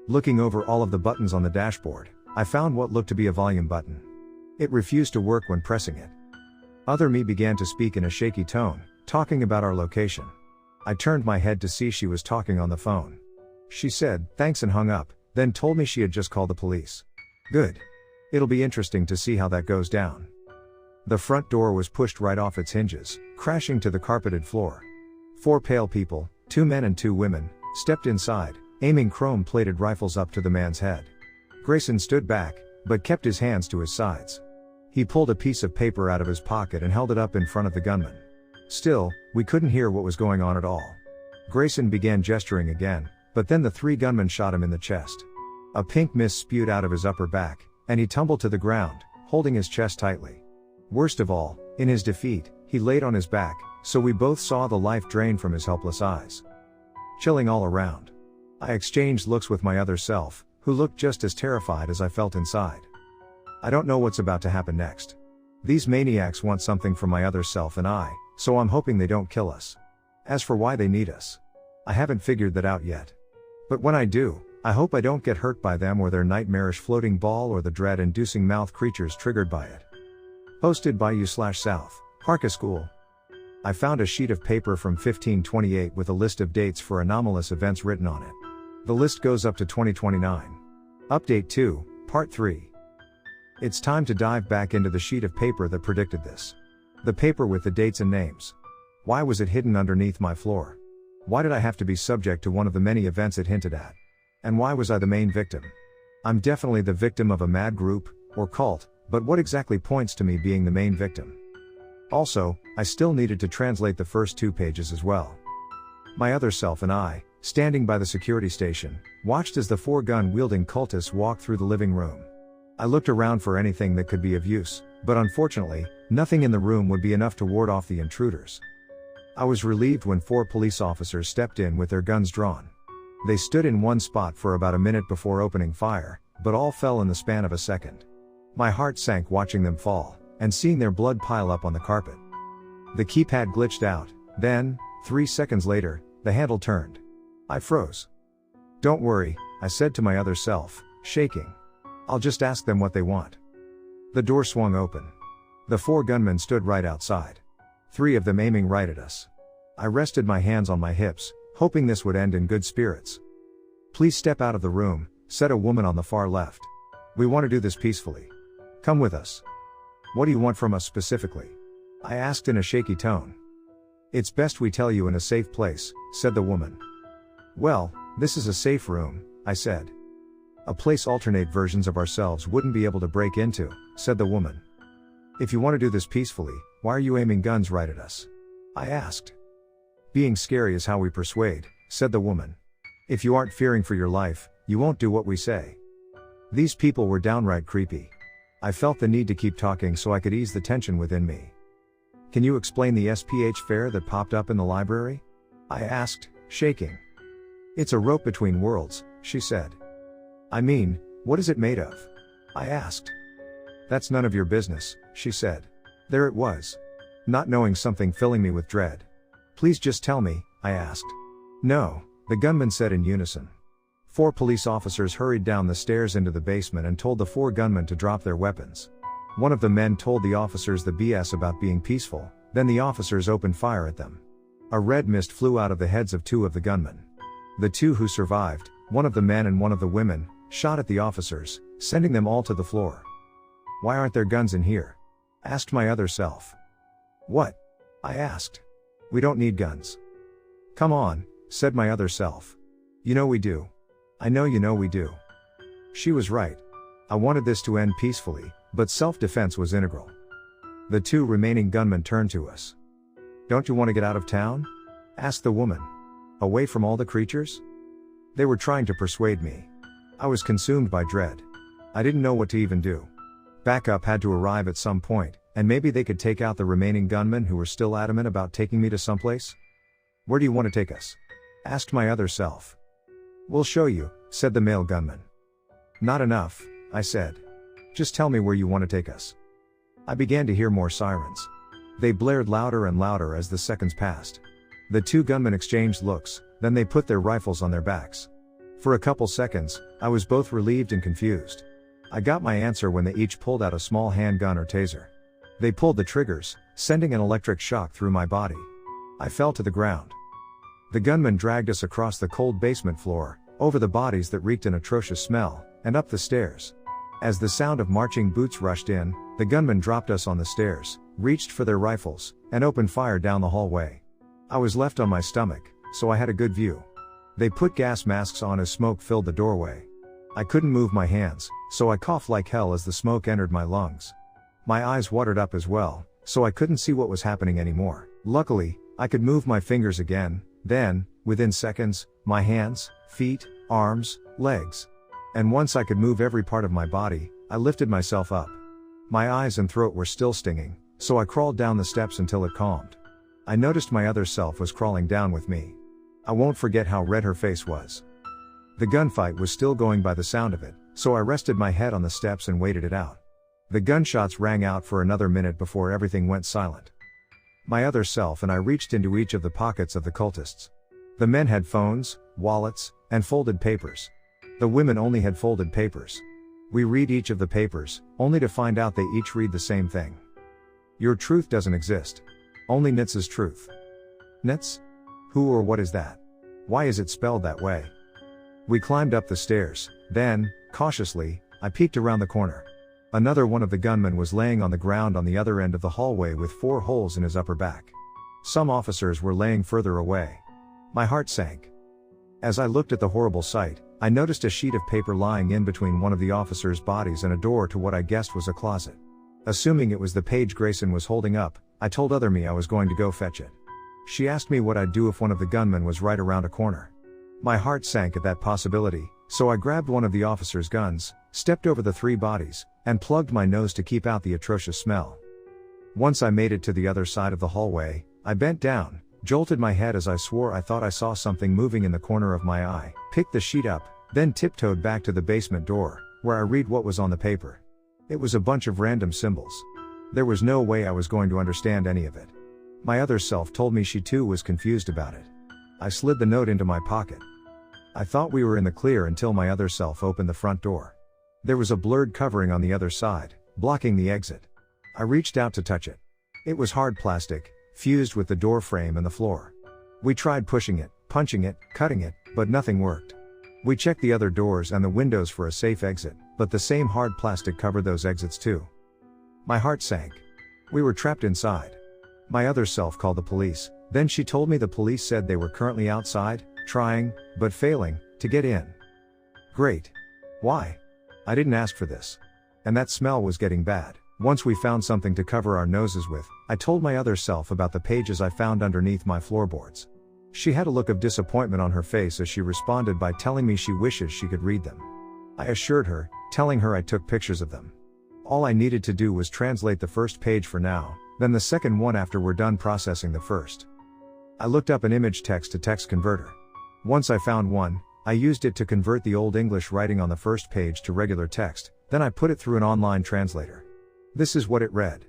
Looking over all of the buttons on the dashboard, I found what looked to be a volume button. It refused to work when pressing it. Other me began to speak in a shaky tone, talking about our location. I turned my head to see she was talking on the phone. She said, thanks, and hung up, then told me she had just called the police. Good. It'll be interesting to see how that goes down. The front door was pushed right off its hinges, crashing to the carpeted floor. 4 pale people, 2 men and 2 women, stepped inside, aiming chrome-plated rifles up to the man's head. Grayson stood back, but kept his hands to his sides. He pulled a piece of paper out of his pocket and held it up in front of the gunman. Still, we couldn't hear what was going on at all. Grayson began gesturing again, but then the 3 gunmen shot him in the chest. A pink mist spewed out of his upper back, and he tumbled to the ground, holding his chest tightly. Worst of all, in his defeat, he laid on his back, so we both saw the life drain from his helpless eyes. Chilling all around. I exchanged looks with my other self, who looked just as terrified as I felt inside. I don't know what's about to happen next. These maniacs want something from my other self and I, so I'm hoping they don't kill us. As for why they need us, I haven't figured that out yet. But when I do, I hope I don't get hurt by them or their nightmarish floating ball or the dread-inducing mouth creatures triggered by it. Posted by you/SouthParkiscool. I found a sheet of paper from 1528 with a list of dates for anomalous events written on it. The list goes up to 2029. Update 2, Part 3. It's time to dive back into the sheet of paper that predicted this. The paper with the dates and names. Why was it hidden underneath my floor? Why did I have to be subject to one of the many events it hinted at? And why was I the main victim? I'm definitely the victim of a mad group, or cult, but what exactly points to me being the main victim? Also, I still needed to translate the first 2 pages as well. My other self and I, standing by the security station, watched as the 4 gun-wielding cultists walked through the living room. I looked around for anything that could be of use, but unfortunately, nothing in the room would be enough to ward off the intruders. I was relieved when 4 police officers stepped in with their guns drawn. They stood in one spot for about a minute before opening fire, but all fell in the span of a second. My heart sank watching them fall, and seeing their blood pile up on the carpet. The keypad glitched out, then, 3 seconds later, the handle turned. I froze. "Don't worry," I said to my other self, shaking. "I'll just ask them what they want." The door swung open. The 4 gunmen stood right outside. 3 of them aiming right at us. I rested my hands on my hips, hoping this would end in good spirits. "Please step out of the room," said a woman on the far left. "We want to do this peacefully. Come with us." "What do you want from us specifically?" I asked in a shaky tone. "It's best we tell you in a safe place," said the woman. "Well, this is a safe room," I said. "A place alternate versions of ourselves wouldn't be able to break into," said the woman. "If you want to do this peacefully, why are you aiming guns right at us?" I asked. "Being scary is how we persuade," said the woman. "If you aren't fearing for your life, you won't do what we say." These people were downright creepy. I felt the need to keep talking so I could ease the tension within me. "Can you explain the SPH fair that popped up in the library?" I asked, shaking. "It's a rope between worlds," she said. "I mean, what is it made of?" I asked. "That's none of your business," she said. There it was. Not knowing something filling me with dread. "Please just tell me," I asked. "No," the gunman said in unison. 4 police officers hurried down the stairs into the basement and told the 4 gunmen to drop their weapons. One of the men told the officers the BS about being peaceful, then the officers opened fire at them. A red mist flew out of the heads of 2 of the gunmen. The 2 who survived, one of the men and one of the women, shot at the officers, sending them all to the floor. "Why aren't there guns in here?" asked my other self. "What?" I asked. "We don't need guns." "Come on," said my other self. "You know we do." "I know you know we do." She was right. I wanted this to end peacefully, but self-defense was integral. The 2 remaining gunmen turned to us. "Don't you want to get out of town?" asked the woman. "Away from all the creatures?" They were trying to persuade me. I was consumed by dread. I didn't know what to even do. Backup had to arrive at some point, and maybe they could take out the remaining gunmen who were still adamant about taking me to someplace. "Where do you want to take us?" asked my other self. "We'll show you," said the male gunman. "Not enough," I said. "Just tell me where you want to take us." I began to hear more sirens. They blared louder and louder as the seconds passed. The 2 gunmen exchanged looks, then they put their rifles on their backs. For a couple seconds, I was both relieved and confused. I got my answer when they each pulled out a small handgun or taser. They pulled the triggers, sending an electric shock through my body. I fell to the ground. The gunmen dragged us across the cold basement floor, over the bodies that reeked an atrocious smell, and up the stairs. As the sound of marching boots rushed in, the gunmen dropped us on the stairs, reached for their rifles, and opened fire down the hallway. I was left on my stomach, so I had a good view. They put gas masks on as smoke filled the doorway. I couldn't move my hands, so I coughed like hell as the smoke entered my lungs. My eyes watered up as well, so I couldn't see what was happening anymore. Luckily, I could move my fingers again, then, within seconds, my hands, feet, arms, legs. And once I could move every part of my body, I lifted myself up. My eyes and throat were still stinging, so I crawled down the steps until it calmed. I noticed my other self was crawling down with me. I won't forget how red her face was. The gunfight was still going by the sound of it, so I rested my head on the steps and waited it out. The gunshots rang out for another minute before everything went silent. My other self and I reached into each of the pockets of the cultists. The men had phones, wallets, and folded papers. The women only had folded papers. We read each of the papers, only to find out they each read the same thing. Your truth doesn't exist. Only Nitz's truth. Nitz? Who or what is that? Why is it spelled that way? We climbed up the stairs, then, cautiously, I peeked around the corner. Another one of the gunmen was laying on the ground on the other end of the hallway with 4 holes in his upper back. Some officers were laying further away. My heart sank. As I looked at the horrible sight, I noticed a sheet of paper lying in between one of the officers' bodies and a door to what I guessed was a closet. Assuming it was the page Grayson was holding up, I told other me I was going to go fetch it. She asked me what I'd do if one of the gunmen was right around a corner. My heart sank at that possibility, so I grabbed one of the officer's guns, stepped over the 3 bodies, and plugged my nose to keep out the atrocious smell. Once I made it to the other side of the hallway, I bent down, jolted my head as I swore I thought I saw something moving in the corner of my eye, picked the sheet up, then tiptoed back to the basement door, where I read what was on the paper. It was a bunch of random symbols. There was no way I was going to understand any of it. My other self told me she too was confused about it. I slid the note into my pocket. I thought we were in the clear until my other self opened the front door. There was a blurred covering on the other side, blocking the exit. I reached out to touch it. It was hard plastic, fused with the door frame and the floor. We tried pushing it, punching it, cutting it, but nothing worked. We checked the other doors and the windows for a safe exit, but the same hard plastic covered those exits too. My heart sank. We were trapped inside. My other self called the police, then she told me the police said they were currently outside, trying, but failing, to get in. Great. Why? I didn't ask for this. And that smell was getting bad. Once we found something to cover our noses with, I told my other self about the pages I found underneath my floorboards. She had a look of disappointment on her face as she responded by telling me she wishes she could read them. I assured her, telling her I took pictures of them. All I needed to do was translate the first page for now, then the second one after we're done processing the first. I looked up an image text-to-text converter. Once I found one, I used it to convert the Old English writing on the first page to regular text, then I put it through an online translator. This is what it read.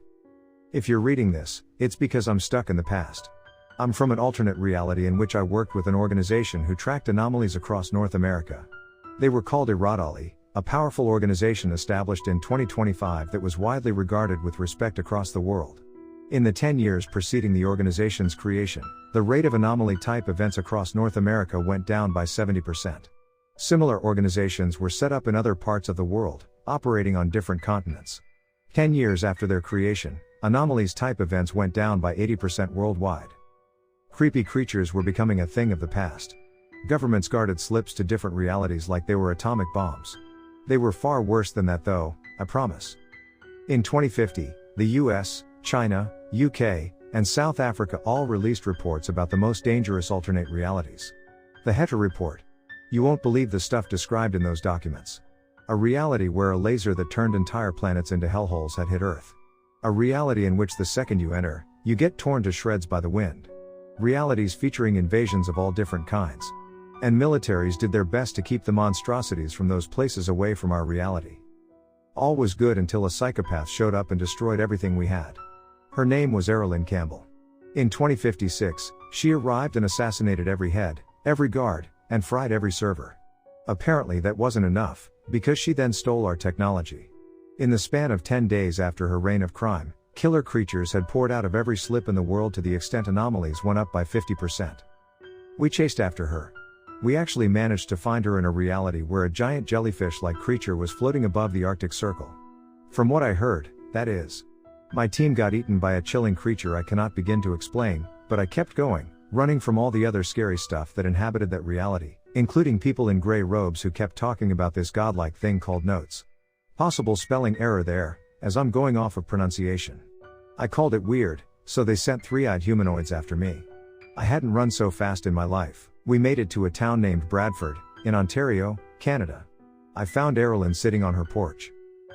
If you're reading this, it's because I'm stuck in the past. I'm from an alternate reality in which I worked with an organization who tracked anomalies across North America. They were called Iradali, a powerful organization established in 2025 that was widely regarded with respect across the world. In the 10 years preceding the organization's creation, the rate of anomaly-type events across North America went down by 70%. Similar organizations were set up in other parts of the world, operating on different continents. 10 years after their creation, anomalies-type events went down by 80% worldwide. Creepy creatures were becoming a thing of the past. Governments guarded slips to different realities like they were atomic bombs. They were far worse than that though, I promise. In 2050, the US, China, UK, and South Africa all released reports about the most dangerous alternate realities. The Heta report. You won't believe the stuff described in those documents. A reality where a laser that turned entire planets into hellholes had hit Earth. A reality in which the second you enter, you get torn to shreds by the wind. Realities featuring invasions of all different kinds. And militaries did their best to keep the monstrosities from those places away from our reality. All was good until a psychopath showed up and destroyed everything we had. Her name was Erilyn Campbell. In 2056, she arrived and assassinated every head, every guard, and fried every server. Apparently that wasn't enough, because she then stole our technology. In the span of 10 days after her reign of crime, killer creatures had poured out of every slip in the world to the extent anomalies went up by 50%. We chased after her. We actually managed to find her in a reality where a giant jellyfish-like creature was floating above the Arctic Circle. From what I heard, that is. My team got eaten by a chilling creature I cannot begin to explain, but I kept going, running from all the other scary stuff that inhabited that reality, including people in gray robes who kept talking about this godlike thing called notes. Possible spelling error there, as I'm going off of pronunciation. I called it weird, so they sent three-eyed humanoids after me. I hadn't run so fast in my life. We made it to a town named Bradford, in Ontario, Canada. I found Erilyn sitting on her porch.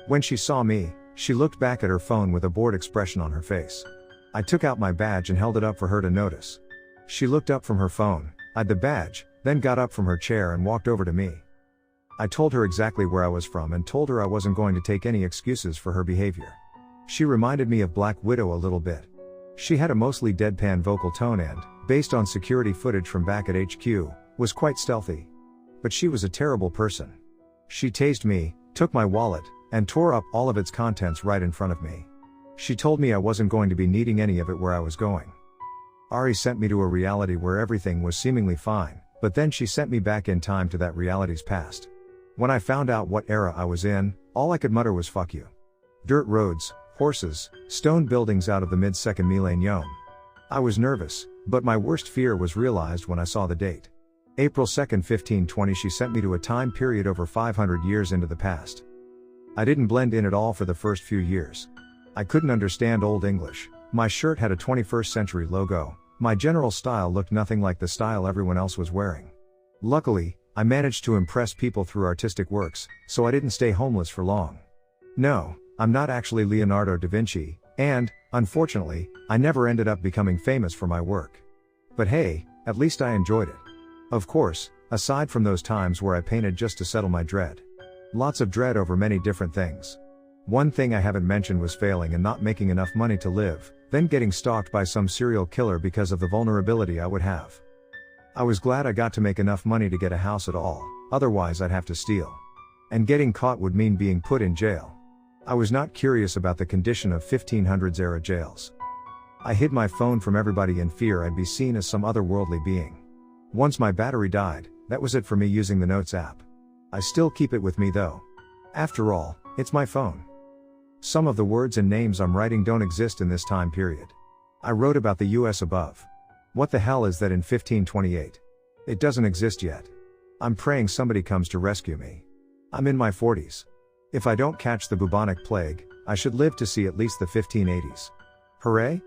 When she saw me, she looked back at her phone with a bored expression on her face. I took out my badge and held it up for her to notice. She looked up from her phone, eyed the badge, then got up from her chair and walked over to me. I told her exactly where I was from and told her I wasn't going to take any excuses for her behavior. She reminded me of Black Widow a little bit. She had a mostly deadpan vocal tone and, based on security footage from back at HQ, was quite stealthy. But she was a terrible person. She tased me, took my wallet, and tore up all of its contents right in front of me. She told me I wasn't going to be needing any of it where I was going. Ari sent me to a reality where everything was seemingly fine, but then she sent me back in time to that reality's past. When I found out what era I was in, all I could mutter was fuck you. Dirt roads, horses, stone buildings out of the mid-second millennium. I was nervous, but my worst fear was realized when I saw the date. April 2, 1520. She sent me to a time period over 500 years into the past. I didn't blend in at all for the first few years. I couldn't understand Old English, my shirt had a 21st century logo, my general style looked nothing like the style everyone else was wearing. Luckily, I managed to impress people through artistic works, so I didn't stay homeless for long. No, I'm not actually Leonardo da Vinci, and, unfortunately, I never ended up becoming famous for my work. But hey, at least I enjoyed it. Of course, aside from those times where I painted just to settle my dread. Lots of dread over many different things. One thing I haven't mentioned was failing and not making enough money to live, then getting stalked by some serial killer because of the vulnerability I would have. I was glad I got to make enough money to get a house at all, otherwise I'd have to steal. And getting caught would mean being put in jail. I was not curious about the condition of 1500s era jails. I hid my phone from everybody in fear I'd be seen as some otherworldly being. Once my battery died, that was it for me using the Notes app. I still keep it with me though. After all, it's my phone. Some of the words and names I'm writing don't exist in this time period. I wrote about the US above. What the hell is that in 1528? It doesn't exist yet. I'm praying somebody comes to rescue me. I'm in my 40s. If I don't catch the bubonic plague, I should live to see at least the 1580s. Hooray?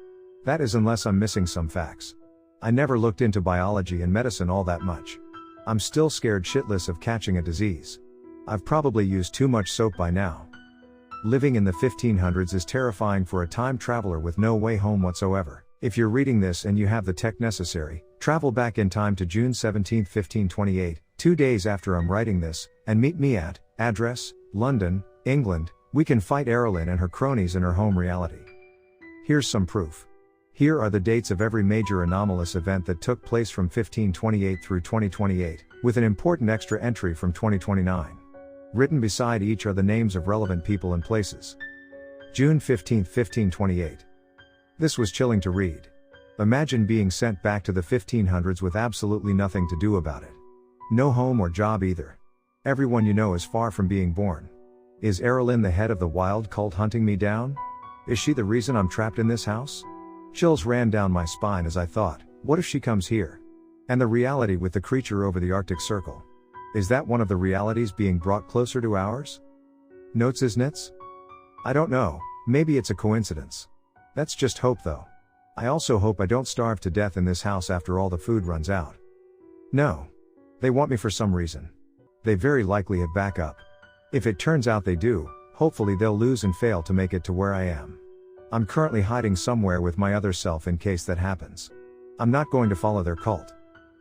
That is unless I'm missing some facts. I never looked into biology and medicine all that much. I'm still scared shitless of catching a disease. I've probably used too much soap by now. Living in the 1500s is terrifying for a time traveler with no way home whatsoever. If you're reading this and you have the tech necessary, travel back in time to June 17, 1528, 2 days after I'm writing this, and meet me at, address, London, England. We can fight Erilyn and her cronies in her home reality. Here's some proof. Here are the dates of every major anomalous event that took place from 1528 through 2028, with an important extra entry from 2029. Written beside each are the names of relevant people and places. June 15, 1528. This was chilling to read. Imagine being sent back to the 1500s with absolutely nothing to do about it. No home or job either. Everyone you know is far from being born. Is Erilyn the head of the wild cult hunting me down? Is she the reason I'm trapped in this house? Chills ran down my spine as I thought, what if she comes here? And the reality with the creature over the Arctic Circle. Is that one of the realities being brought closer to ours? Notes is nits? I don't know, maybe it's a coincidence. That's just hope though. I also hope I don't starve to death in this house after all the food runs out. No. They want me for some reason. They very likely have backup. If it turns out they do, hopefully they'll lose and fail to make it to where I am. I'm currently hiding somewhere with my other self in case that happens. I'm not going to follow their cult.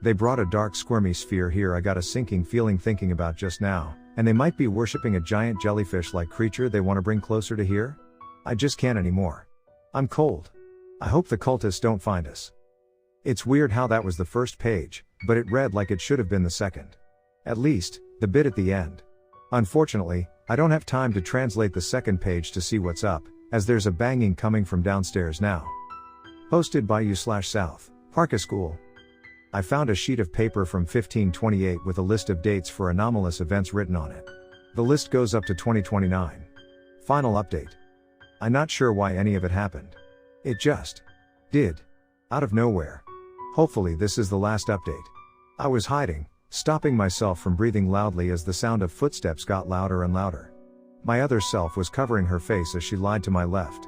They brought a dark squirmy sphere here I got a sinking feeling thinking about just now, and they might be worshipping a giant jellyfish-like creature they want to bring closer to here? I just can't anymore. I'm cold. I hope the cultists don't find us. It's weird how that was the first page, but it read like it should have been the second. At least, the bit at the end. Unfortunately, I don't have time to translate the second page to see what's up, as there's a banging coming from downstairs now. Posted by you/SouthParkiscool. I found a sheet of paper from 1528 with a list of dates for anomalous events written on it. The list goes up to 2029. Final update. I'm not sure why any of it happened. It just did. Out of nowhere. Hopefully this is the last update. I was hiding, stopping myself from breathing loudly as the sound of footsteps got louder and louder. My other self was covering her face as she lied to my left.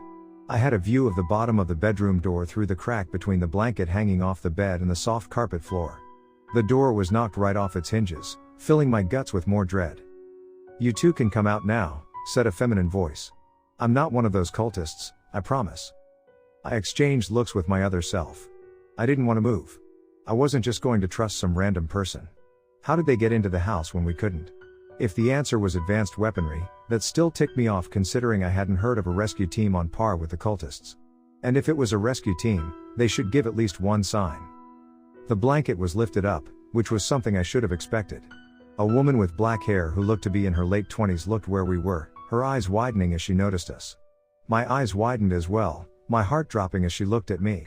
I had a view of the bottom of the bedroom door through the crack between the blanket hanging off the bed and the soft carpet floor. The door was knocked right off its hinges, filling my guts with more dread. "You two can come out now," said a feminine voice. "I'm not one of those cultists, I promise." I exchanged looks with my other self. I didn't want to move. I wasn't just going to trust some random person. How did they get into the house when we couldn't? If the answer was advanced weaponry, that still ticked me off considering I hadn't heard of a rescue team on par with the cultists. And if it was a rescue team, they should give at least one sign. The blanket was lifted up, which was something I should have expected. A woman with black hair who looked to be in her late 20s looked where we were, her eyes widening as she noticed us. My eyes widened as well, my heart dropping as she looked at me.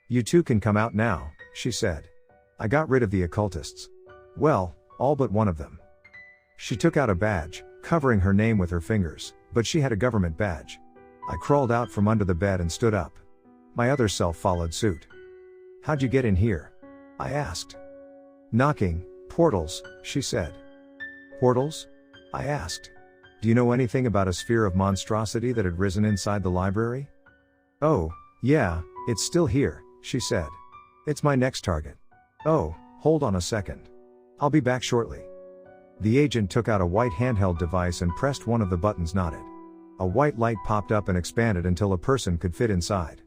"You two can come out now," she said. "I got rid of the occultists. Well, all but one of them." She took out a badge, covering her name with her fingers, but she had a government badge. I crawled out from under the bed and stood up. My other self followed suit. "How'd you get in here?" I asked. "Knocking, portals," she said. "Portals?" I asked. "Do you know anything about a sphere of monstrosity that had risen inside the library?" "Oh, yeah, it's still here," she said. "It's my next target." "Oh, hold on a second. I'll be back shortly." The agent took out a white handheld device and pressed one of the buttons knotted. A white light popped up and expanded until a person could fit inside.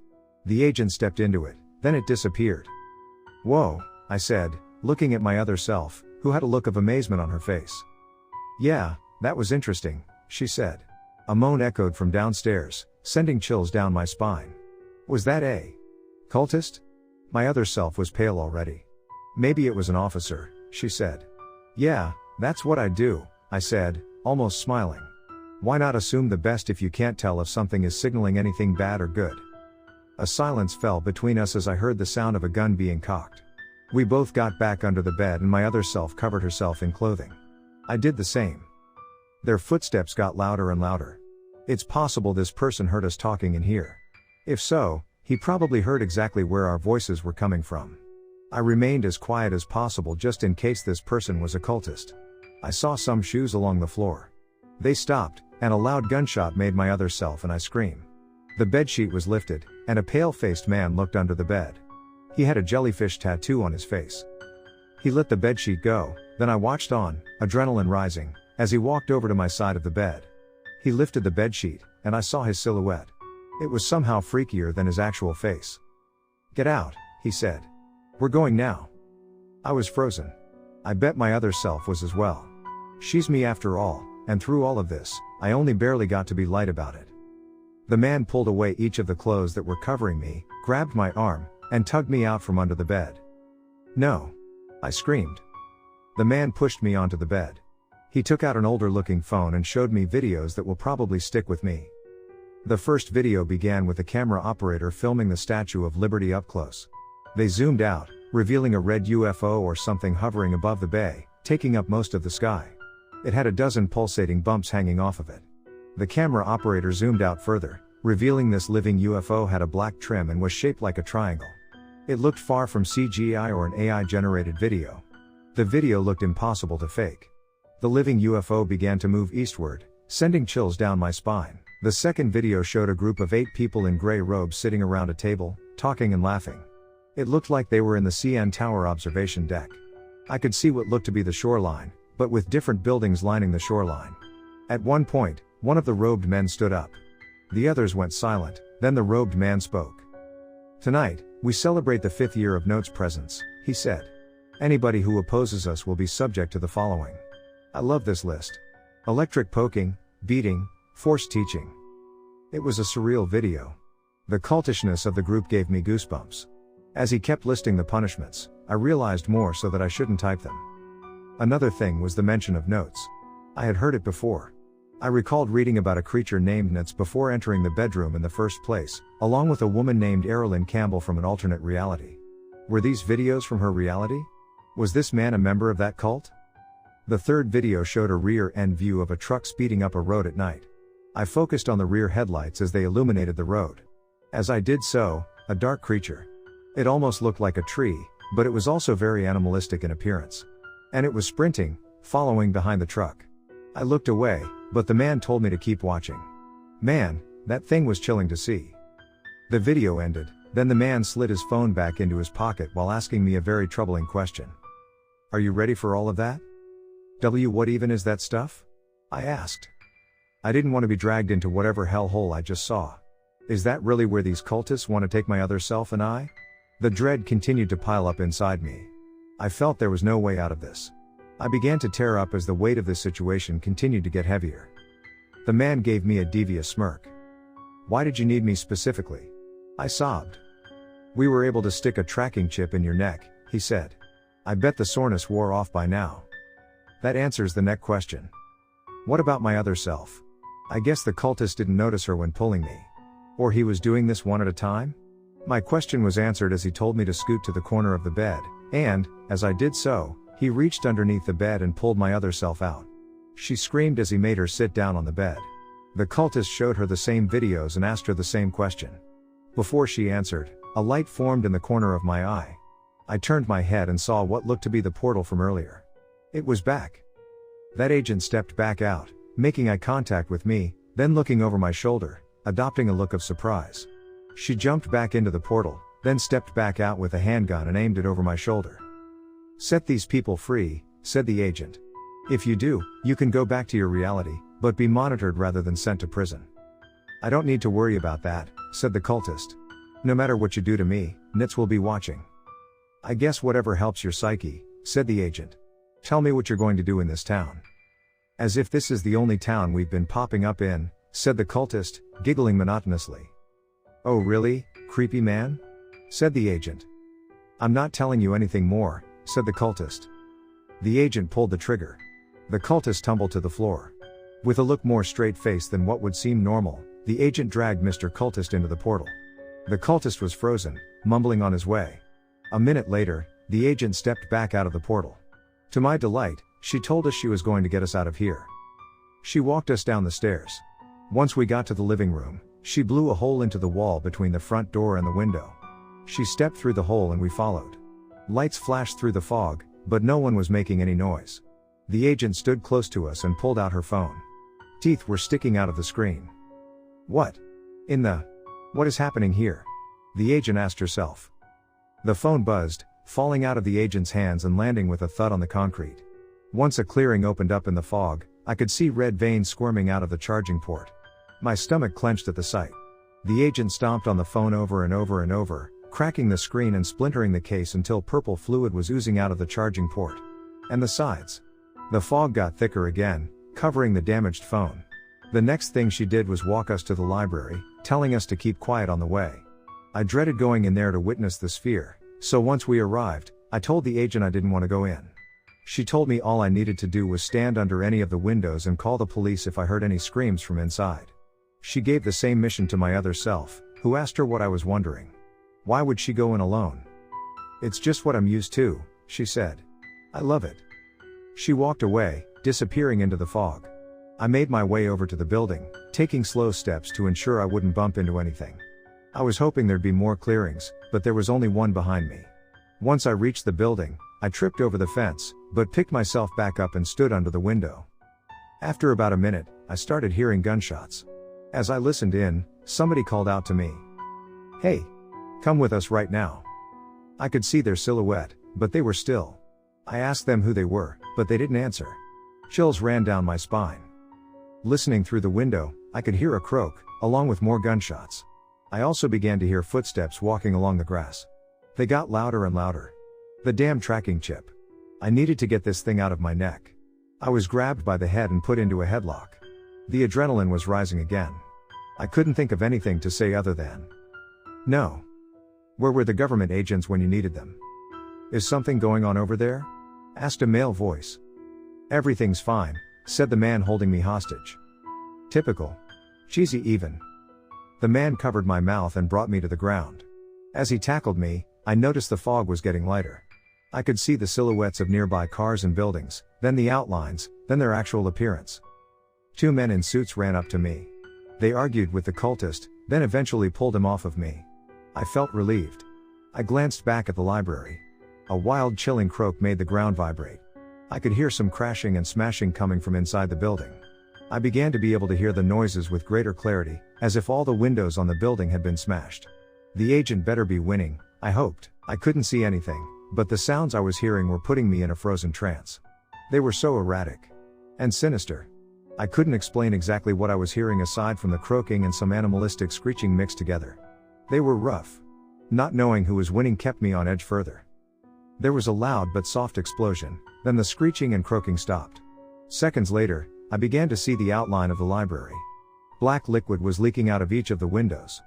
The agent stepped into it, then it disappeared. "Whoa," I said, looking at my other self, who had a look of amazement on her face. "Yeah, that was interesting," she said. A moan echoed from downstairs, sending chills down my spine. "Was that a cultist?" My other self was pale already. "Maybe it was an officer," she said. "Yeah, that's what I do," I said, almost smiling. "Why not assume the best if you can't tell if something is signaling anything bad or good?" A silence fell between us as I heard the sound of a gun being cocked. We both got back under the bed and my other self covered herself in clothing. I did the same. Their footsteps got louder and louder. It's possible this person heard us talking in here. If so, he probably heard exactly where our voices were coming from. I remained as quiet as possible just in case this person was a cultist. I saw some shoes along the floor. They stopped, and a loud gunshot made my other self and I scream. The bedsheet was lifted, and a pale-faced man looked under the bed. He had a jellyfish tattoo on his face. He let the bedsheet go, then I watched on, adrenaline rising, as he walked over to my side of the bed. He lifted the bedsheet, and I saw his silhouette. It was somehow freakier than his actual face. "Get out," he said. "We're going now." I was frozen. I bet my other self was as well. She's me after all, and through all of this, I only barely got to be light about it. The man pulled away each of the clothes that were covering me, grabbed my arm, and tugged me out from under the bed. "No!" I screamed. The man pushed me onto the bed. He took out an older-looking phone and showed me videos that will probably stick with me. The first video began with the camera operator filming the Statue of Liberty up close. They zoomed out, revealing a red UFO or something hovering above the bay, taking up most of the sky. It had a dozen pulsating bumps hanging off of it. The camera operator zoomed out further, revealing this living UFO had a black trim and was shaped like a triangle. It looked far from CGI or an AI-generated video. The video looked impossible to fake. The living UFO began to move eastward, sending chills down my spine. The second video showed a group of 8 people in gray robes sitting around a table, talking and laughing. It looked like they were in the CN Tower observation deck. I could see what looked to be the shoreline, but with different buildings lining the shoreline. At one point, one of the robed men stood up. The others went silent, then the robed man spoke. "Tonight, we celebrate the 5th year of Note's presence," he said. "Anybody who opposes us will be subject to the following." I love this list. Electric poking, beating, forced teaching. It was a surreal video. The cultishness of the group gave me goosebumps. As he kept listing the punishments, I realized more so that I shouldn't type them. Another thing was the mention of notes. I had heard it before. I recalled reading about a creature named Nuts before entering the bedroom in the first place, along with a woman named Erilyn Campbell from an alternate reality. Were these videos from her reality? Was this man a member of that cult? The third video showed a rear-end view of a truck speeding up a road at night. I focused on the rear headlights as they illuminated the road. As I did so, a dark creature. It almost looked like a tree, but it was also very animalistic in appearance. And it was sprinting, following behind the truck. I looked away, but the man told me to keep watching. Man, that thing was chilling to see. The video ended, then the man slid his phone back into his pocket while asking me a very troubling question. Are you ready for all of that? What even is that stuff? I asked. I didn't want to be dragged into whatever hellhole I just saw. Is that really where these cultists want to take my other self and I? The dread continued to pile up inside me. I felt there was no way out of this. I began to tear up as the weight of this situation continued to get heavier. The man gave me a devious smirk. Why did you need me specifically? I sobbed. We were able to stick a tracking chip in your neck, he said. I bet the soreness wore off by now. That answers the neck question. What about my other self? I guess the cultist didn't notice her when pulling me. Or he was doing this one at a time? My question was answered as he told me to scoot to the corner of the bed, and, as I did so, he reached underneath the bed and pulled my other self out. She screamed as he made her sit down on the bed. The cultist showed her the same videos and asked her the same question. Before she answered, a light formed in the corner of my eye. I turned my head and saw what looked to be the portal from earlier. It was back. That agent stepped back out, making eye contact with me, then looking over my shoulder, adopting a look of surprise. She jumped back into the portal, then stepped back out with a handgun and aimed it over my shoulder. Set these people free, said the agent. If you do, you can go back to your reality, but be monitored rather than sent to prison. I don't need to worry about that, said the cultist. No matter what you do to me, nits will be watching. I guess whatever helps your psyche, said the agent. Tell me what you're going to do in this town. As if this is the only town we've been popping up in, said the cultist, giggling monotonously. Oh really, creepy man? Said the agent. I'm not telling you anything more, said the cultist. The agent pulled the trigger. The cultist tumbled to the floor. With a look more straight-faced than what would seem normal, the agent dragged Mr. Cultist into the portal. The cultist was frozen, mumbling on his way. A minute later, the agent stepped back out of the portal. To my delight, she told us she was going to get us out of here. She walked us down the stairs. Once we got to the living room, she blew a hole into the wall between the front door and the window. She stepped through the hole and we followed. Lights flashed through the fog, but no one was making any noise. The agent stood close to us and pulled out her phone. Teeth were sticking out of the screen. What is happening here? The agent asked herself. The phone buzzed, falling out of the agent's hands and landing with a thud on the concrete. Once a clearing opened up in the fog, I could see red veins squirming out of the charging port. My stomach clenched at the sight. The agent stomped on the phone over and over and over, cracking the screen and splintering the case until purple fluid was oozing out of the charging port. And the sides. The fog got thicker again, covering the damaged phone. The next thing she did was walk us to the library, telling us to keep quiet on the way. I dreaded going in there to witness the sphere, so once we arrived, I told the agent I didn't want to go in. She told me all I needed to do was stand under any of the windows and call the police if I heard any screams from inside. She gave the same mission to my other self, who asked her what I was wondering. Why would she go in alone? It's just what I'm used to, she said. I love it. She walked away, disappearing into the fog. I made my way over to the building, taking slow steps to ensure I wouldn't bump into anything. I was hoping there'd be more clearings, but there was only one behind me. Once I reached the building, I tripped over the fence, but picked myself back up and stood under the window. After about a minute, I started hearing gunshots. As I listened in, somebody called out to me. Hey! Come with us right now. I could see their silhouette, but they were still. I asked them who they were, but they didn't answer. Chills ran down my spine. Listening through the window, I could hear a croak, along with more gunshots. I also began to hear footsteps walking along the grass. They got louder and louder. The damn tracking chip. I needed to get this thing out of my neck. I was grabbed by the head and put into a headlock. The adrenaline was rising again. I couldn't think of anything to say other than, no. Where were the government agents when you needed them? Is something going on over there? Asked a male voice. Everything's fine, said the man holding me hostage. Typical. Cheesy even. The man covered my mouth and brought me to the ground. As he tackled me, I noticed the fog was getting lighter. I could see the silhouettes of nearby cars and buildings, then the outlines, then their actual appearance. Two men in suits ran up to me. They argued with the cultist, then eventually pulled him off of me. I felt relieved. I glanced back at the library. A wild, chilling croak made the ground vibrate. I could hear some crashing and smashing coming from inside the building. I began to be able to hear the noises with greater clarity, as if all the windows on the building had been smashed. The agent better be winning, I hoped. I couldn't see anything, but the sounds I was hearing were putting me in a frozen trance. They were so erratic and sinister. I couldn't explain exactly what I was hearing aside from the croaking and some animalistic screeching mixed together. They were rough. Not knowing who was winning kept me on edge further. There was a loud but soft explosion, then the screeching and croaking stopped. Seconds later, I began to see the outline of the library. Black liquid was leaking out of each of the windows.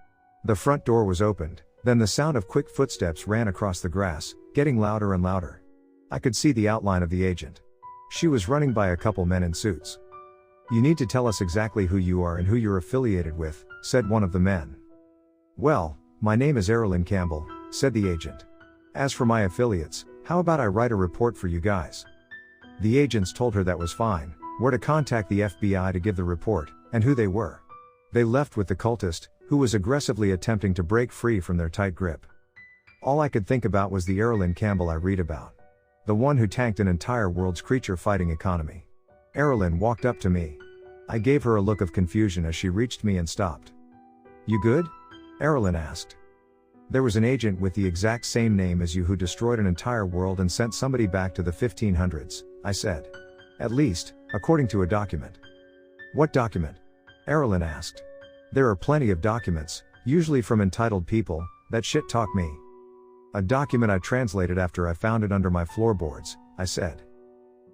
The front door was opened, then the sound of quick footsteps ran across the grass, getting louder and louder. I could see the outline of the agent. She was running by a couple men in suits. "You need to tell us exactly who you are and who you're affiliated with," said one of the men. "Well, my name is Erilyn Campbell," said the agent. "As for my affiliates, how about I write a report for you guys?" The agents told her that was fine, where to contact the FBI to give the report, and who they were. They left with the cultist, who was aggressively attempting to break free from their tight grip. All I could think about was the Erilyn Campbell I read about. The one who tanked an entire world's creature-fighting economy. Erilyn walked up to me. I gave her a look of confusion as she reached me and stopped. "You good?" Erilyn asked. "There was an agent with the exact same name as you who destroyed an entire world and sent somebody back to the 1500s, I said. "At least, according to a document." "What document?" Erilyn asked. "There are plenty of documents, usually from entitled people, that shit talk me." "A document I translated after I found it under my floorboards," I said.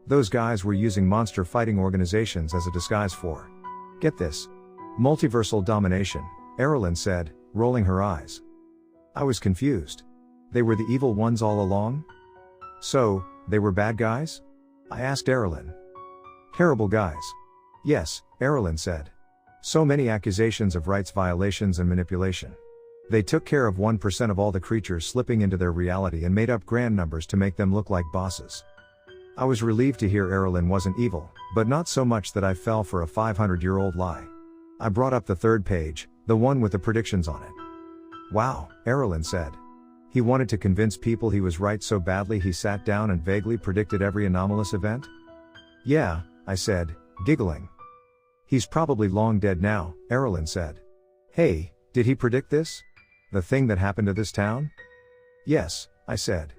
"Those guys were using monster fighting organizations as a disguise for, get this, multiversal domination," Erilyn said, rolling her eyes. I was confused. They were the evil ones all along? "So, they were bad guys?" I asked Erilyn. "Terrible guys. Yes," Erilyn said. "So many accusations of rights violations and manipulation. They took care of 1% of all the creatures slipping into their reality and made up grand numbers to make them look like bosses." I was relieved to hear Erilyn wasn't evil, but not so much that I fell for a 500-year-old lie. I brought up the third page, the one with the predictions on it. "Wow," Erilyn said. "He wanted to convince people he was right so badly he sat down and vaguely predicted every anomalous event?" "Yeah," I said, giggling. "He's probably long dead now," Erilyn said. "Hey, did he predict this? The thing that happened to this town?" "Yes," I said.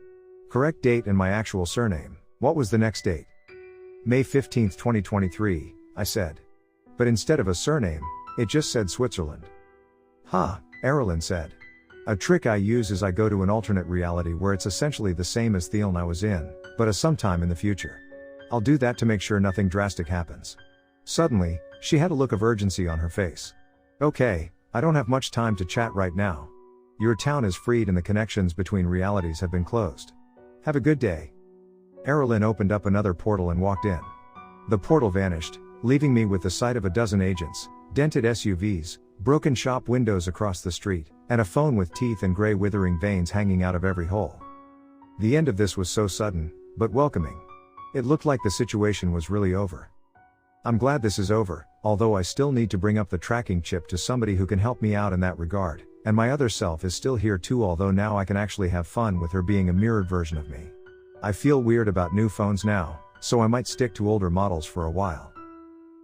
"Correct date and my actual surname." "What was the next date?" "May 15th, 2023, I said. "But instead of a surname, it just said Switzerland." "Ha," Erilyn said. "A trick I use is I go to an alternate reality where it's essentially the same as the one I was in, but a sometime in the future. I'll do that to make sure nothing drastic happens." Suddenly, she had a look of urgency on her face. "Okay, I don't have much time to chat right now. Your town is freed and the connections between realities have been closed. Have a good day." Erilyn opened up another portal and walked in. The portal vanished, leaving me with the sight of a dozen agents, dented SUVs, broken shop windows across the street, and a phone with teeth and gray withering veins hanging out of every hole. The end of this was so sudden, but welcoming. It looked like the situation was really over. I'm glad this is over, although I still need to bring up the tracking chip to somebody who can help me out in that regard, and my other self is still here too, although now I can actually have fun with her being a mirrored version of me. I feel weird about new phones now, so I might stick to older models for a while.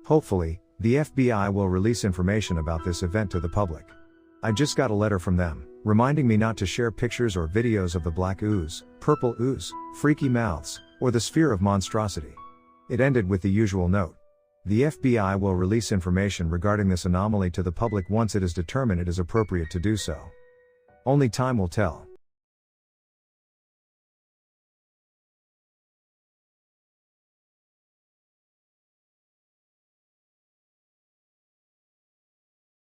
Hopefully, the FBI will release information about this event to the public. I just got a letter from them, reminding me not to share pictures or videos of the black ooze, purple ooze, freaky mouths, or the sphere of monstrosity. It ended with the usual note. The FBI will release information regarding this anomaly to the public once it is determined it is appropriate to do so. Only time will tell.